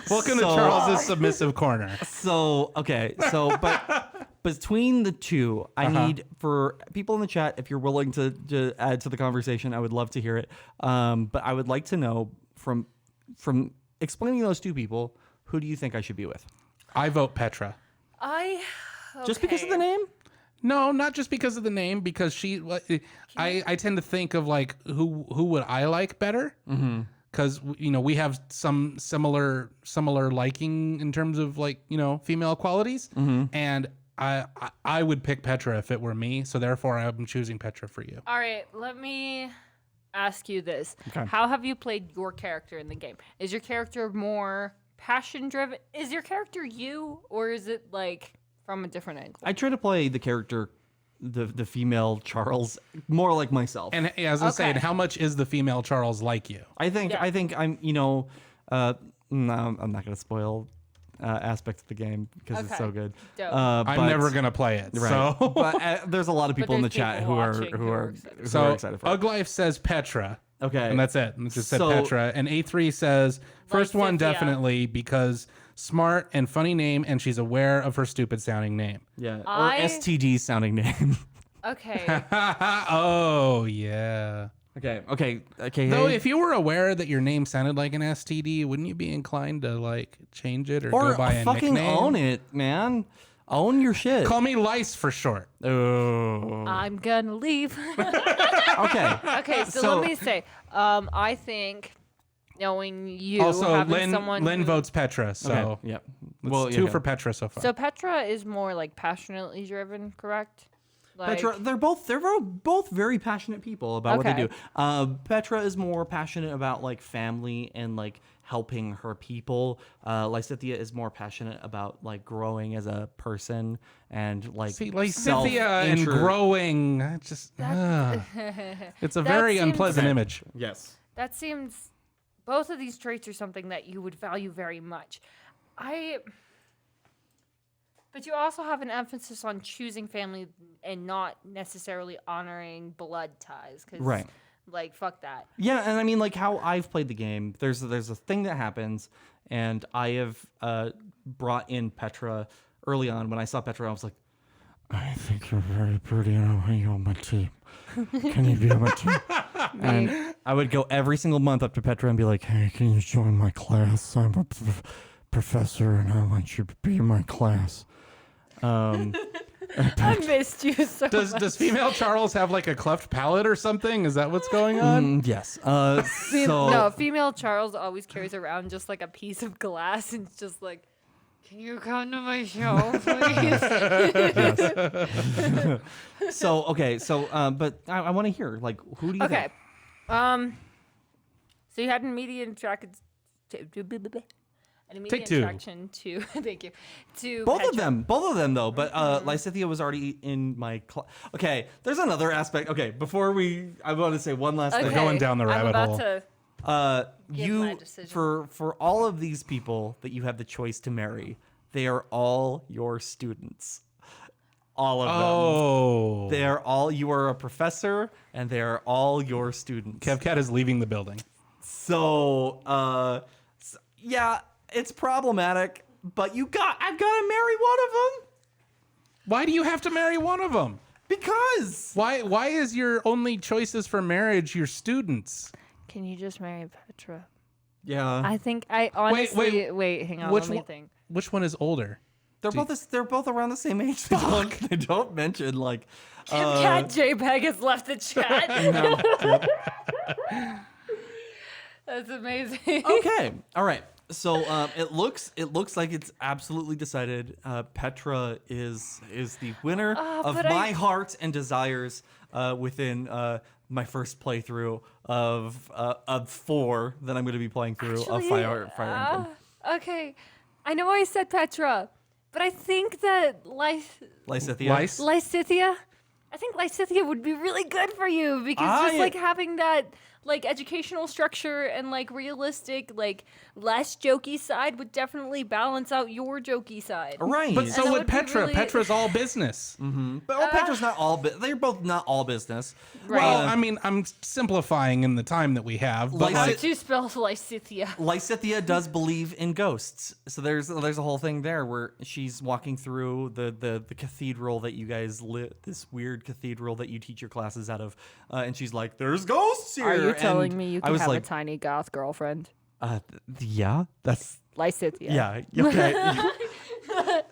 Welcome to Charles's submissive corner. So, okay, but between the two, I need, for people in the chat, if you're willing to add to the conversation, I would love to hear it. But I would like to know from explaining those two people, who do you think I should be with? I vote Petra. Just because of the name? No, not just because of the name. Because I tend to think of like who would I like better? Because we have some similar liking in terms of like female qualities, and I would pick Petra if it were me. So therefore, I'm choosing Petra for you. All right, let me ask you this. Okay. How have you played your character in the game? Is your character more passion driven? Is your character you, or is it like from a different angle? I try to play the character, the female Charles, more like myself. And as I was saying, how much is the female Charles like you? I think I'm no, I'm not going to spoil aspects of the game because it's so good. Dope. I'm never gonna play it. Right. So, but there's a lot of people in the chat who are excited for it. Uglife says Petra. Okay. And that's it. It just said So- Petra. And A3 says first one Lysithia. definitely because smart and funny name, and she's aware of her stupid sounding name. Yeah. I- Or STD sounding name. Okay. Oh yeah. Okay. Though, Hey. if you were aware that your name sounded like an STD, wouldn't you be inclined to like change it or Or go by a fucking nickname? own it, man. Own your shit. Call me Lice for short. Oh. I'm gonna leave. Okay. Okay, so let me say, I think knowing you, Also, having someone Lynn who- votes Petra, so Okay. Yep. it's two for Petra so far. So Petra is more like passionately driven, correct? Like, Petra, they're both very passionate people about what they Okay. do. Petra is more passionate about like family and like helping her people. Lysithia is more passionate about like growing as a person and like See, like Cynthia and self-intro- growing, it's a very seems- unpleasant image. Yes. that seems, both of these traits are something that you would value very much. But you also have an emphasis on choosing family and not necessarily honoring blood ties. 'Cause, Right. Like, fuck that. Yeah, and I mean, like how I've played the game. There's a thing that happens, and I have brought in Petra early on. When I saw Petra, I was like, I think you're very pretty, and I want you on my team. Can you be on my team? And I would go every single month up to Petra and be like, Hey, can you join my class? I'm a professor, and I want you to be in my class. I missed you so much. Does female Charles have like a cleft palate or something? Is that what's going on? Yes. No, So female Charles always carries around just like a piece of glass and it's just like, can you come to my show, please? but I want to hear like who do you Okay. think? So you had an immediate attraction Take two. to thank you. To Both Petra. of them though. But Lysithia was already in my class. Okay, there's another aspect. Okay, I want to say one last thing. Okay, going down the rabbit I'm hole. about to give my decision. For all of these people that you have the choice to marry, they are all your students. All of them. Oh. They are all. You are a professor, and they are all your students. Kevcat is leaving the building. So, yeah, it's problematic. But I've got to marry one of them Why do you have to marry one of them? because. Why is your only choices for marriage your students? Can you just marry Petra? Yeah, I think I honestly wait. Hang on, Which let me one- think. Which one is older? they're both around the same age. They don't mention like. Cat JPEG has left the chat. That's amazing. Okay. All right. So it looks like it's absolutely decided. Petra is the winner of but my heart and desires within my first playthrough of 4 that I'm going to be playing through of Fire Emblem. Okay. I know I said Petra, but I think that Lysithea. Lysithea. I think Lysithea would be really good for you because just like having that like educational structure and like realistic, like less jokey side would definitely balance out your jokey side. Right. But so would Petra. Petra's all business. But Petra's not all. They're both not all business. Right. Well, I mean, I'm simplifying in the time that we have. But How like, do you spell Lysithea? Lysithea does believe in ghosts, so there's a whole thing there where she's walking through the cathedral that you guys lit, this weird cathedral that you teach your classes out of, and she's like, "There's ghosts here." Are you telling And me you I can was have like, a tiny goth girlfriend? yeah, that's Lysithea. yeah, okay.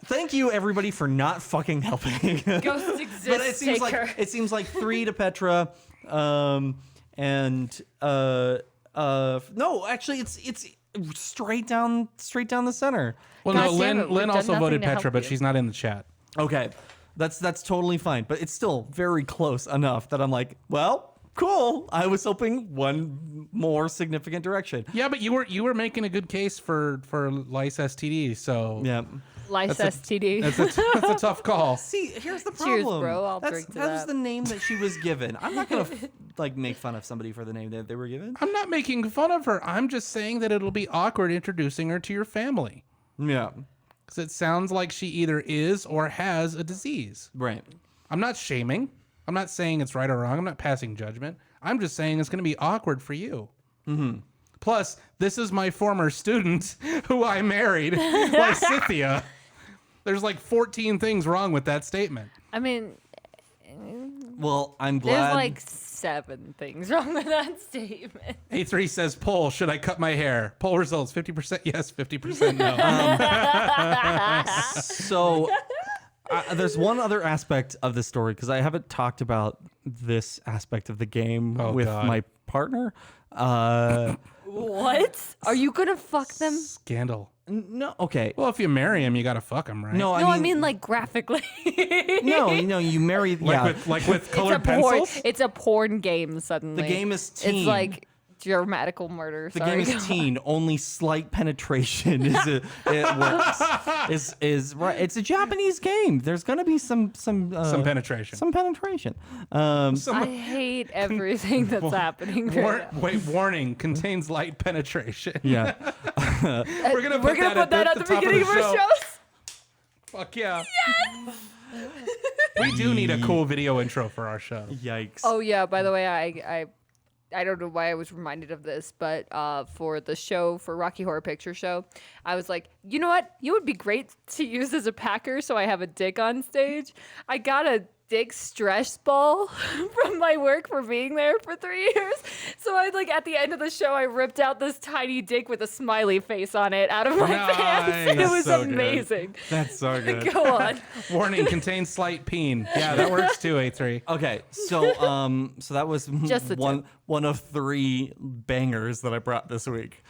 Thank you, everybody, for not fucking helping. Ghosts exist. But it seems like 3 to Petra, and no, actually, it's straight down the center. well, God no, damn it, we've Lynn done also nothing voted to help Petra, but you. she's not in the chat. Okay, that's totally fine, but it's still very close enough that I'm like, well, cool. I was hoping one more significant direction. Yeah, but you were making a good case for Lice STD, so Yeah. Lice STD. that's a tough call. See, here's the Cheers, problem. bro. I'll drink to that was that. the name that she was given. I'm not gonna like make fun of somebody for the name that they were given. I'm not making fun of her. I'm just saying that it'll be awkward introducing her to your family Yeah. because it sounds like she either is or has a disease. Right. I'm not shaming. I'm not saying it's right or wrong. I'm not passing judgment. I'm just saying it's going to be awkward for you. Mm-hmm. Plus, this is my former student who I married, Lysithea. There's like 14 things wrong with that statement. I mean, Well, I'm glad. there's like 7 things wrong with that statement. A3 says, poll, should I cut my hair? Poll results, 50% yes, 50% no. So there's one other aspect of this story because I haven't talked about this aspect of the game with God. my partner. What? Are you gonna fuck them? Scandal. No, okay. Well, if you marry him, you got to fuck him, right? No, No, I mean like graphically. no, you marry. Like Yeah, with colored it's a porn. pencils? It's a porn game. Suddenly, the game is teen. It's like dramatical murder. The game is teen. Only slight penetration it works. Is right. It's a Japanese game. There's gonna be some penetration. Some penetration. I hate everything that's happening right now. Wait, warning, contains light penetration. Yeah. We're gonna put that at the top beginning of our show. shows. Fuck yeah. We do need a cool video intro for our show. Yikes. Oh yeah. By the way, I don't know why I was reminded of this, but for the show, for Rocky Horror Picture Show, I was like, you know what? You would be great to use as a packer so I have a dick on stage. I got a dick stress ball from my work for being there for 3 years. So I at the end of the show, I ripped out this tiny dick with a smiley face on it out of my pants. It Nice. was So good. amazing. That's so good. Go on. Warning, contains slight peen. Yeah, that works too, A3. Okay, so so that was Just the one of 3 bangers that I brought this week.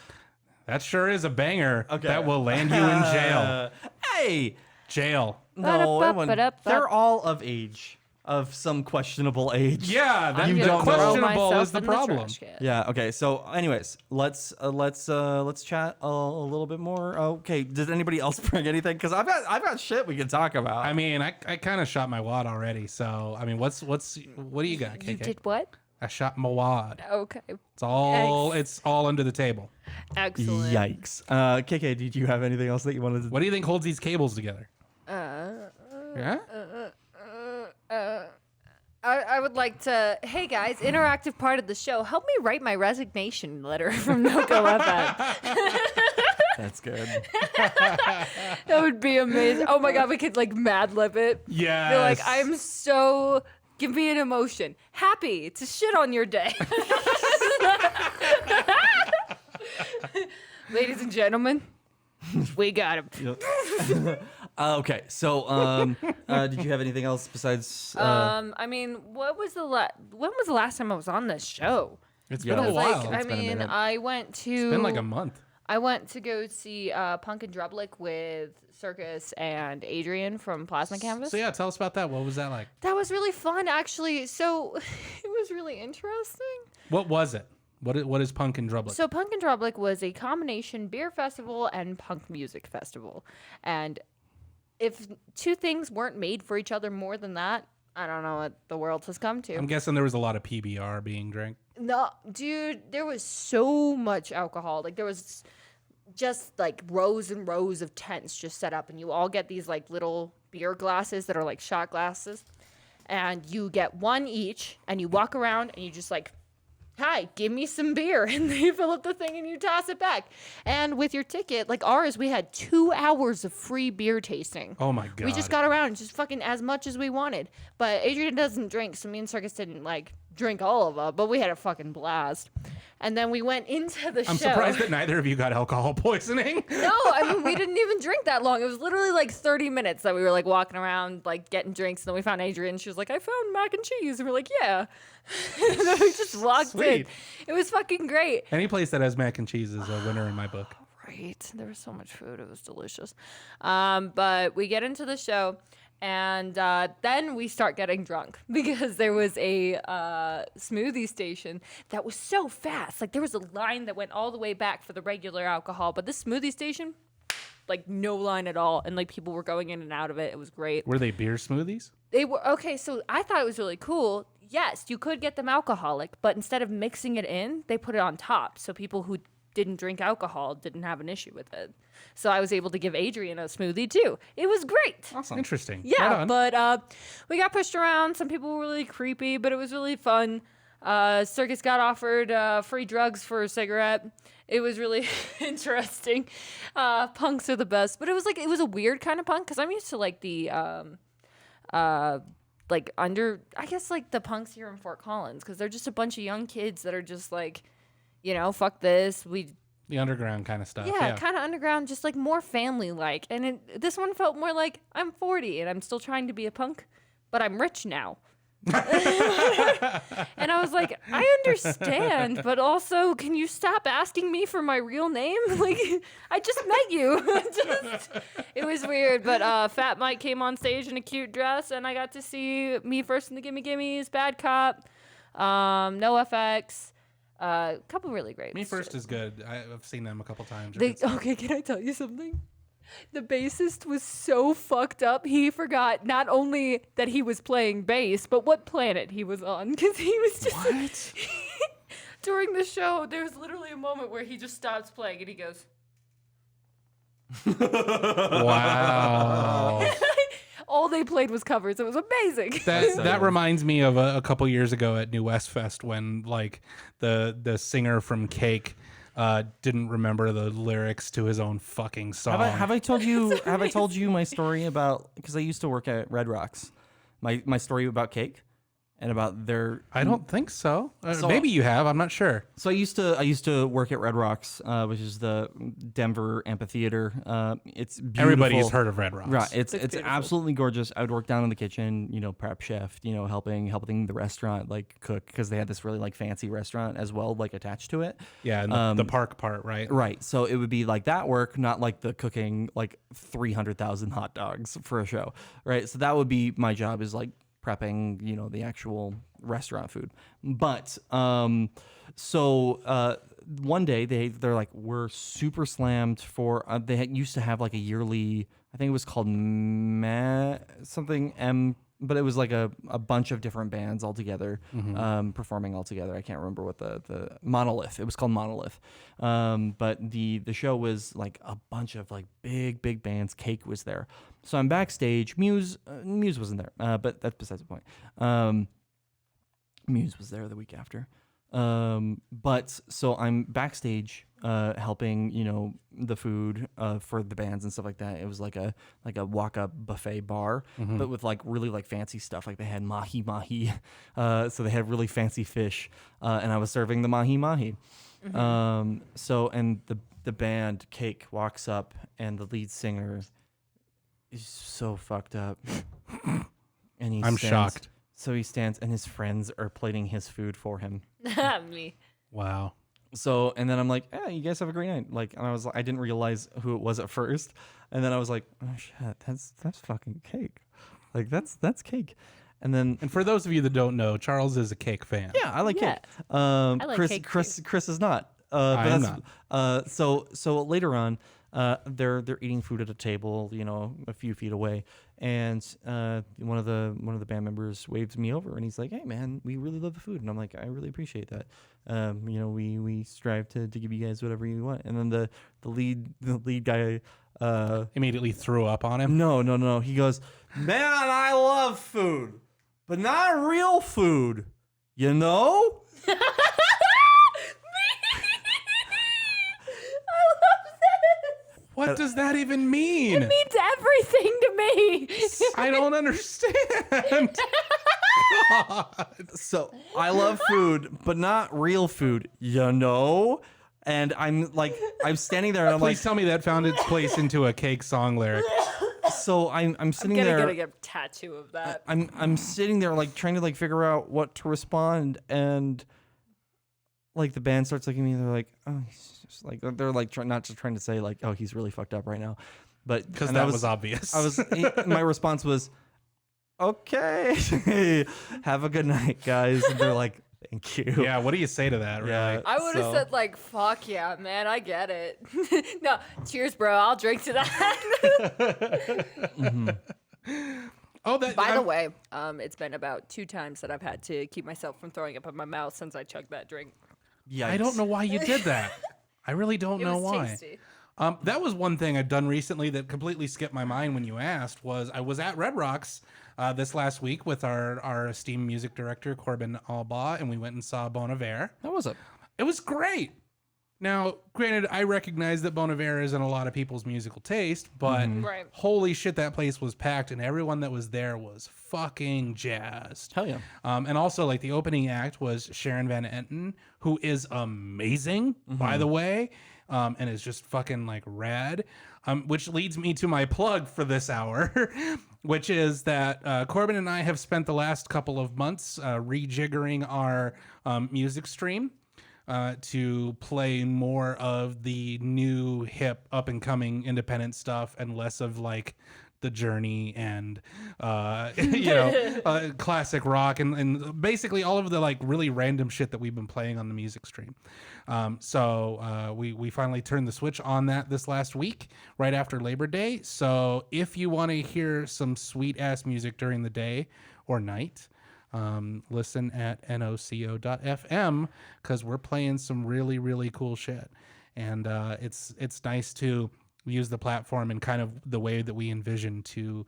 That sure is a banger. Okay. That will land you in jail. Hey, Jail. no, everyone, Ba-da-ba-ba-da-ba. they're all of age, of some questionable age. Yeah, that You the don't know. questionable is the problem. Yeah. Okay. So, anyways, let's chat a little bit more. Okay. Does anybody else bring anything? Because I've got shit we can talk about. I mean, I kind of shot my wad already. So, I mean, what do you got, KK? You did what? I shot my wad. Okay. It's all under the table. Excellent. Yikes. KK, did you have anything else that you wanted to? What do you think holds these cables together? Yeah? I would like to, hey guys, interactive part of the show, help me write my resignation letter from NoCo FM. That's good. That would be amazing. Oh my god, we could Mad Lib it. Yes. Be like, I'm so, give me an emotion. Happy to shit on your day. Ladies and gentlemen, we got him. Okay. So, did you have anything else besides? I mean, when was the last time I was on this show? It's Yeah. been a Because, while. like, I It's been a mean, minute. I went to. It's been like a month. I went to go see Punk and Drublick with Circus and Adrian from Plasma Canvas. So yeah, tell us about that. What was that like? That was really fun, actually. So it was really interesting. What was it? What is Punk and Drublick? So Punk and Drublick was a combination beer festival and punk music festival. And if two things weren't made for each other more than that, I don't know what the world has come to. I'm guessing there was a lot of PBR being drank. No, dude, there was so much alcohol. Like, there was just like rows and rows of tents just set up, and you all get these like little beer glasses that are like shot glasses, and you get one each, and you walk around and you just like, hi, give me some beer, and they fill up the thing and you toss it back. And with your ticket, like ours, we had 2 hours of free beer tasting. Oh my god. We just got around just fucking as much as we wanted. But Adrian doesn't drink, so me and Circus didn't like drink all of it, but we had a fucking blast. And then we went into the show. I'm surprised that neither of you got alcohol poisoning. No, I mean, we didn't even drink that long. It was literally like 30 minutes that we were like walking around, like getting drinks. And then we found Adrian. She was like, I found mac and cheese. And we're like, yeah. And then we just walked in. Sweet. It was fucking great. Any place that has mac and cheese is a winner in my book. Right. There was so much food. It was delicious. But we get into the show. And then we start getting drunk because there was a smoothie station that was so fast. Like, there was a line that went all the way back for the regular alcohol. But this smoothie station, like, no line at all. And, like, people were going in and out of it. It was great. Were they beer smoothies? They were, okay, so I thought it was really cool. Yes, you could get them alcoholic. But instead of mixing it in, they put it on top. So people who didn't drink alcohol didn't have an issue with it. So I was able to give Adrian a smoothie too. It was great. Awesome. Interesting. Yeah, Right on. but we got pushed around. Some people were really creepy, but it was really fun. Circus got offered free drugs for a cigarette. It was really interesting. Punks are the best, but it was a weird kind of punk because I'm used to like the like I guess like the punks here in Fort Collins because they're just a bunch of young kids that are just like, you know, fuck this. The underground kind of stuff. Yeah, kind of underground, just like more family-like. And this one felt more like I'm 40 and I'm still trying to be a punk, but I'm rich now. And I was like, I understand, but also, can you stop asking me for my real name? Like, I just met you. It was weird, but Fat Mike came on stage in a cute dress, and I got to see Me First in the Gimme Gimmes, Bad Cop, NoFX. A couple really great. Me First is good. I've seen them a couple times. Okay, can I tell you something? The bassist was so fucked up. He forgot not only that he was playing bass, but what planet he was on. Because he was just... What? During the show, there was literally a moment where he just stops playing and he goes... Wow. All they played was covers. It was amazing. That reminds me of a couple years ago at New West Fest when like the singer from Cake didn't remember the lyrics to his own fucking song. Have I told you my story about, because I used to work at Red Rocks, my story about Cake and about their... I don't think so. So- Maybe you have. I'm not sure. So I used to work at Red Rocks, which is the Denver amphitheater. It's beautiful. Everybody's heard of Red Rocks. Right, it's beautiful. absolutely gorgeous. I would work down in the kitchen, you know, prep chef, you know, helping the restaurant like cook, because they had this really like fancy restaurant as well, like attached to it. Yeah, and the park part, right? Right. So it would be like that work, not like the cooking like 300,000 hot dogs for a show. Right. So that would be my job, is like prepping, you know, the actual restaurant food. But one day they're like, we're super slammed for used to have like a yearly, I think it was called but it was like a bunch of different bands all together, performing all together. I can't remember what the Monolith. It was called Monolith. But the show was like a bunch of like big bands. Cake was there. So I'm backstage. Muse wasn't there, but that's besides the point. Muse was there the week after. But so I'm backstage, helping, you know, the food, for the bands and stuff like that. It was like a walk-up buffet bar, but with like really like fancy stuff. Like they had mahi, so they had really fancy fish, and I was serving the mahi. So, and the band Cake walks up, and the lead singer is so fucked up, and I'm shocked. So he stands, and his friends are plating his food for him. Me. Wow. So, and then I'm like, you guys have a great night. Like, and I didn't realize who it was at first. And then I was like, oh shit, that's fucking cake. Like that's cake. And then, And for those of you that don't know, Charles is a cake fan. yeah, I like Yeah. cake. like Chris, cake Chris is not. I am not. So later on, they're eating food at a table, a few feet away, and one of the band members waves me over, and he's like, "Hey, man, we really love the food," and I'm like, "I really appreciate that. We strive to give you guys whatever you want." And then the lead guy. Immediately threw up on him. No. He goes, "Man, I love food, but not real food, you know?" What does that even mean? It means everything to me. I don't understand. God. So I love food, but not real food, you know? And I'm standing there and I'm Please tell me that found its place into a cake song lyric. so I'm sitting I'm there. gonna get a tattoo of that. I'm sitting there trying to figure out what to respond, and the band starts looking at me and they're like, oh, he's just they're not just trying to say oh, he's really fucked up right now, but Because that was obvious. My response was, okay, have a good night, guys. And they're like, thank you. Yeah, what do you say to that? Yeah. Really? I would have said fuck yeah, man, I get it. No, cheers, bro. I'll drink to that. Oh, that. By the way, it's been about 2 times that I've had to keep myself from throwing up in my mouth since I chugged that drink. Yeah, I don't know why you did that. I really don't It know was why. tasty. That was one thing I'd done recently that completely skipped my mind when you asked. Was I was at Red Rocks this last week with our esteemed music director Corbin Albaugh, and we went and saw Bon Iver. How was it? It was great. Now, granted, I recognize that Bon Iver isn't a lot of people's musical taste, but Right. holy shit, that place was packed, and everyone that was there was fucking jazzed. Hell yeah. And also, the opening act was Sharon Van Etten, who is amazing, by the way, and is just fucking rad. Which leads me to my plug for this hour, which is that Corbin and I have spent the last couple of months rejiggering our music stream. To play more of the new, hip, up and coming independent stuff and less of the Journey and classic rock and basically all of the really random shit that we've been playing on the music stream. So we finally turned the switch on that this last week right after Labor Day. So if you want to hear some sweet ass music during the day or night, listen at NoCo.fm because we're playing some really, really cool shit. And it's nice to use the platform in kind of the way that we envision to,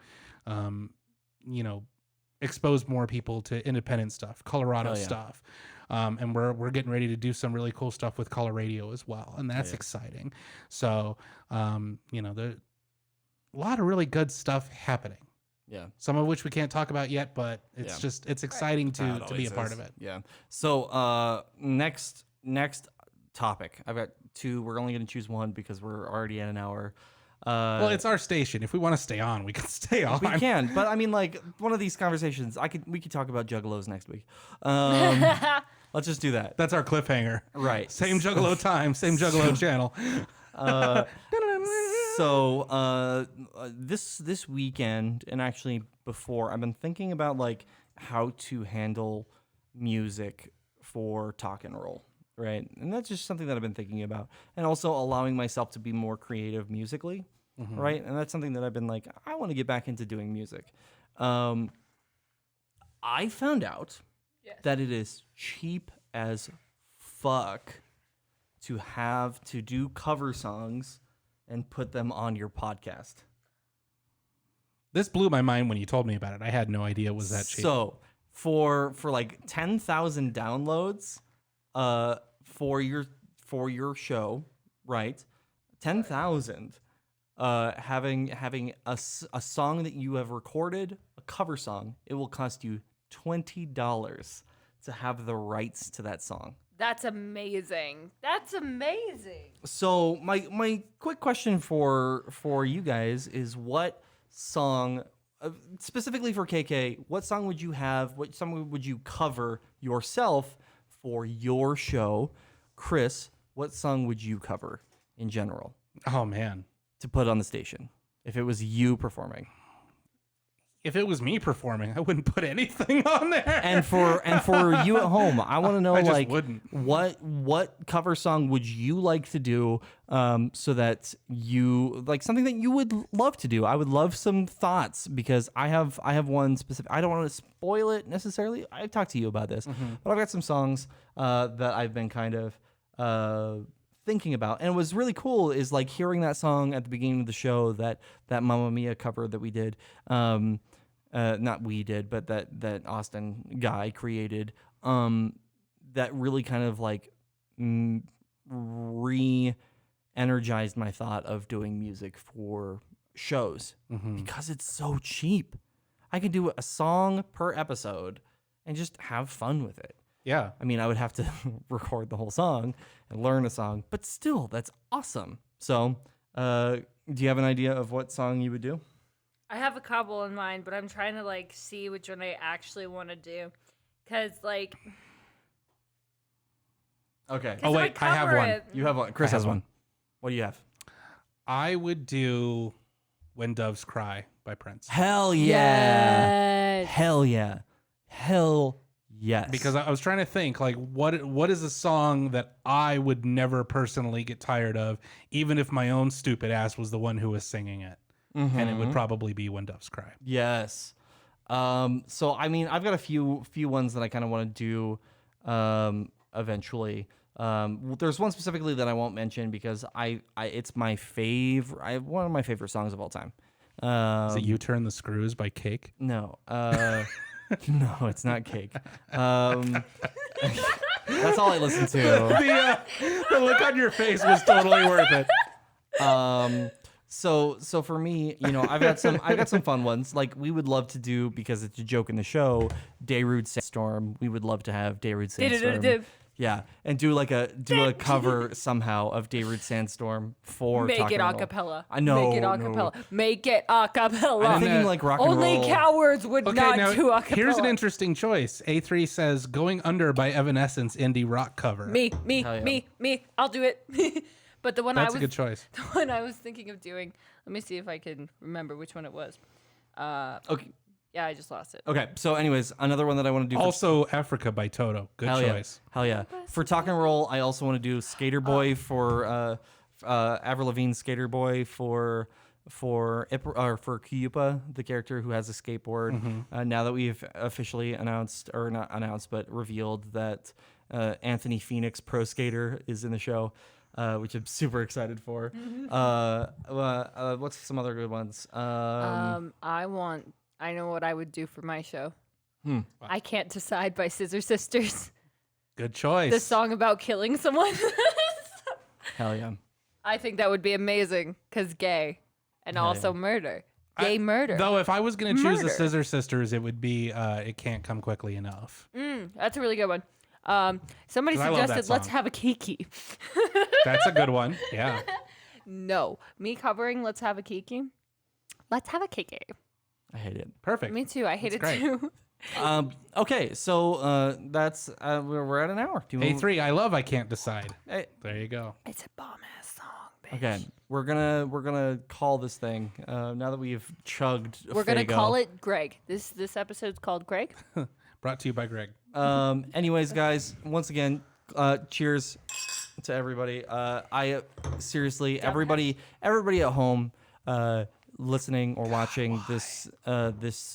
expose more people to independent stuff, Colorado stuff. And we're getting ready to do some really cool stuff with Coloradio as well. And that's exciting. So, there's a lot of really good stuff happening. Yeah. Some of which we can't talk about yet, but it's exciting to be a part of it. Yeah. So next topic. I've got 2. We're only going to choose one because we're already at an hour. Well, it's our station. If we want to stay on, we can stay on. We can, but I mean, one of these conversations, we could talk about Juggalos next week. Let's just do that. That's our cliffhanger. Right. Same Juggalo time, same Juggalo channel. So this weekend, and actually before, I've been thinking about how to handle music for Talk and Roll, right? And that's just something that I've been thinking about, and also allowing myself to be more creative musically, right? And that's something that I've been I want to get back into doing music. I found out that it is cheap as fuck to do cover songs and put them on your podcast. This blew my mind when you told me about it. I had no idea it was that cheap. So for 10,000 downloads, for your show, right? 10,000, having a song that you have recorded, a cover song, it will cost you $20 to have the rights to that song. That's amazing. That's amazing. So my quick question for you guys is, what song, specifically for KK, what song would you have? What song would you cover yourself for your show? Chris, what song would you cover in general Oh man. to put on the station if it was you performing? If it was me performing, I wouldn't put anything on there. And for you at home, I want to know I just like wouldn't. what cover song would you like to do so that you like something that you would love to do. I would love some thoughts because I have one specific. I don't want to spoil it necessarily. I've talked to you about this, but I've got some songs that I've been kind of thinking about, and it was really cool is like hearing that song at the beginning of the show, that Mamma Mia cover that we did. Not we did, but that Austin guy created, that really kind of like re-energized my thought of doing music for shows because it's so cheap. I can do a song per episode and just have fun with it. Yeah. I mean, I would have to record the whole song and learn a song, but still, that's awesome. So, do you have an idea of what song you would do? I have a couple in mind, but I'm trying to like see which one I actually want to do, cause like. Okay. Oh wait, I have one. You have one. Chris has one. What do you have? I would do "When Doves Cry" by Prince. Hell yeah. Yes. Hell yeah. Hell yes. Because I was trying to think, like, what is a song that I would never personally get tired of, even if my own stupid ass was the one who was singing it, and it would probably be "When Doves Cry." Yes. So I mean, I've got a few ones that I kind of want to do eventually. There's one specifically that I won't mention because it's my favorite. One of my favorite songs of all time. Is it "You Turn the Screws" by Cake? No. No, it's not Cake. That's all I listen to. The look on your face was totally worth it. So for me, you know, I've got some fun ones. Like we would love to do, because it's a joke in the show, Darude Sandstorm. We would love to have Darude Sandstorm. Yeah, and do a cover somehow of Darude Sandstorm for Make Talking it a Roll. cappella. I know. Make it a cappella. Make it a cappella. I'm thinking like rock and Only roll. cowards would not do a cappella. Here's an interesting choice. A3 says "Going Under" by Evanescence indie rock cover. Me. Hell yeah. I'll do it. But the one That's a good choice. The one I was thinking of doing. Let me see if I can remember which one it was. Okay. Yeah, I just lost it. Okay. So, anyways, another one that I want to do. Also, "Africa" by Toto. Good Hell choice. Yeah. Hell yeah. For Talk and Roll, I also want to do Skater Boy for Avril Lavigne's Skater Boy for Kyupa, the character who has a skateboard. Now that we've officially announced, or not announced, but revealed that Anthony Phoenix, pro skater, is in the show, which I'm super excited for. What's some other good ones? I know what I would do for my show. I Can't Decide by Scissor Sisters. Good choice. The song about killing someone. Hell yeah. I think that would be amazing because gay and also murder. Gay murder. Though, if I was going to choose the Murder. Scissor Sisters, it would be "It Can't Come Quickly Enough." That's a really good one. Somebody 'Cause I love that suggested let's song. have a kiki. That's a good one. Yeah. No. Me covering Let's Have a Kiki. Let's have a kiki. I hate it. Perfect. Me too. I hate it great. too. Okay, so that's we're at an hour. Do you want- A3, I love "I Can't Decide." Hey, There you go. It's a bomb ass song, bitch. okay, we're gonna call this thing. Now that we've chugged, We're gonna Faygo. call it Greg. This episode's called Greg. Brought to you by Greg. Anyways, guys, once again, cheers to everybody. I seriously, everybody at home, listening or watching this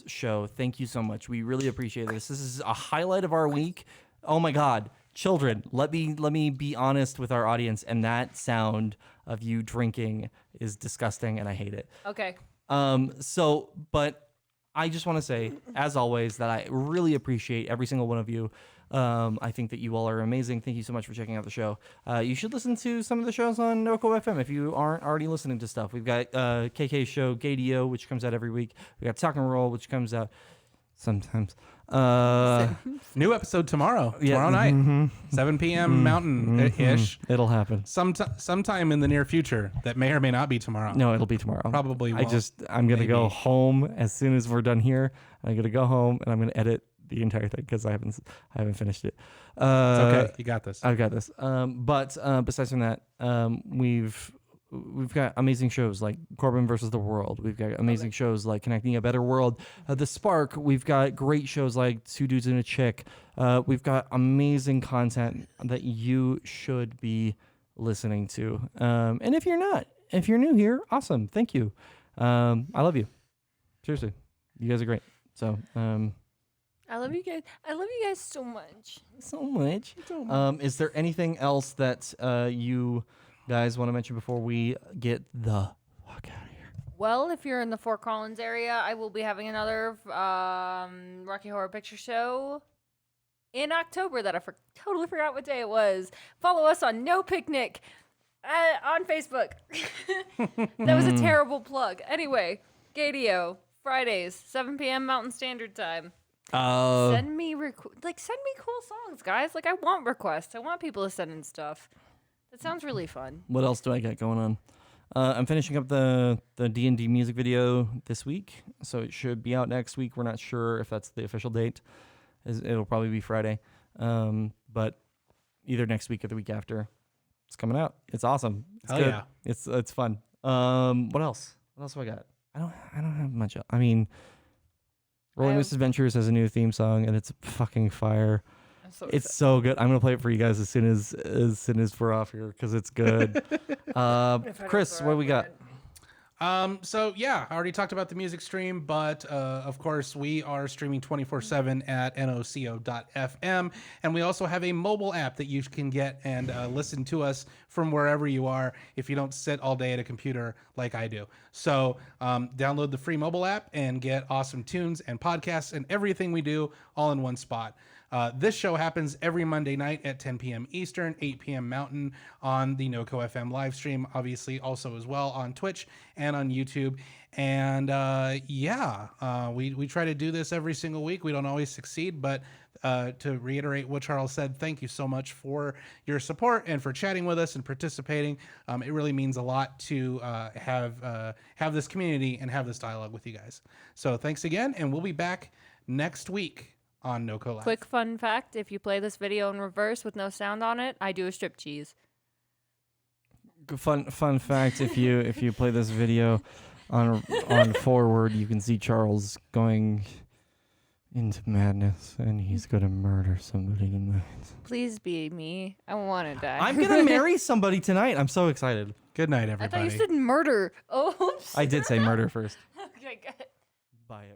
show, thank you so much. We really appreciate this. This is a highlight of our week. Oh my God, children, let me be honest with our audience, and that sound of you drinking is disgusting, and I hate it. Okay. But I just want to say, as always, that I really appreciate every single one of you. I think that you all are amazing. Thank you so much for checking out the show. You should listen to some of the shows on NoCo FM if you aren't already listening to stuff. We've got KK's show, Gadio, which comes out every week. We got Talk and Roll, which comes out sometimes. New episode tomorrow. Yeah, Tomorrow night, 7 p.m. Mountain-ish. It'll happen. Sometime in the near future. That may or may not be tomorrow. No, it'll be tomorrow. Probably won't. I'm going to go Maybe. home as soon as we're done here. I'm going to go home and I'm going to edit the entire thing because I haven't finished it. It's okay. You got this. I've got this. But besides from that, we've got amazing shows like Corbin versus the World. We've got amazing shows like Connecting a Better World, The Spark. We've got great shows like Two Dudes and a Chick. We've got amazing content that you should be listening to. And if you're not, if you're new here, awesome. Thank you. I love you. Seriously, you guys are great. So, I love you guys. I love you guys so much. so much. Is there anything else that you guys want to mention before we get the fuck out of here? Well, if you're in the Fort Collins area, I will be having another Rocky Horror Picture Show in October that I totally forgot what day it was. Follow us on No Picnic on Facebook. That was a terrible plug. Anyway, Gadio, Fridays, 7 p.m. Mountain Standard Time. Send me cool songs, guys. Like, I want requests. I want people to send in stuff. That sounds really fun. What else do I got going on? I'm finishing up the D&D music video this week, so it should be out next week. We're not sure if that's the official date. It'll probably be Friday, but either next week or the week after. It's coming out. It's awesome. It's good. Yeah. It's fun. What else? What else do I got? I don't have much. I mean, Rolling Loose Adventures has a new theme song, and it's fucking fire. It's so good. I'm gonna play it for you guys as soon as we're off here because it's good. Chris, what do we got? So yeah, I already talked about the music stream, but of course we are streaming 24/7 at NoCo.fm, and we also have a mobile app that you can get and listen to us from wherever you are if you don't sit all day at a computer like I do. So download the free mobile app and get awesome tunes and podcasts and everything we do all in one spot. This show happens every Monday night at 10 p.m. Eastern, 8 p.m. Mountain on the NoCo FM live stream, obviously also as well on Twitch and on YouTube. And we try to do this every single week. We don't always succeed, but to reiterate what Charles said, thank you so much for your support and for chatting with us and participating. It really means a lot to have this community and have this dialogue with you guys. So thanks again, and we'll be back next week on NoCo Live. Quick fun fact, if you play this video in reverse with no sound on it, I do a strip cheese. Fun fact: if you play this video on forward, you can see Charles going into madness, and he's gonna murder somebody tonight. Please be me. I want to die. I'm gonna marry somebody tonight. I'm so excited. Good night, I everybody. thought you said murder. Oh, I did say murder first. okay, good. Bye.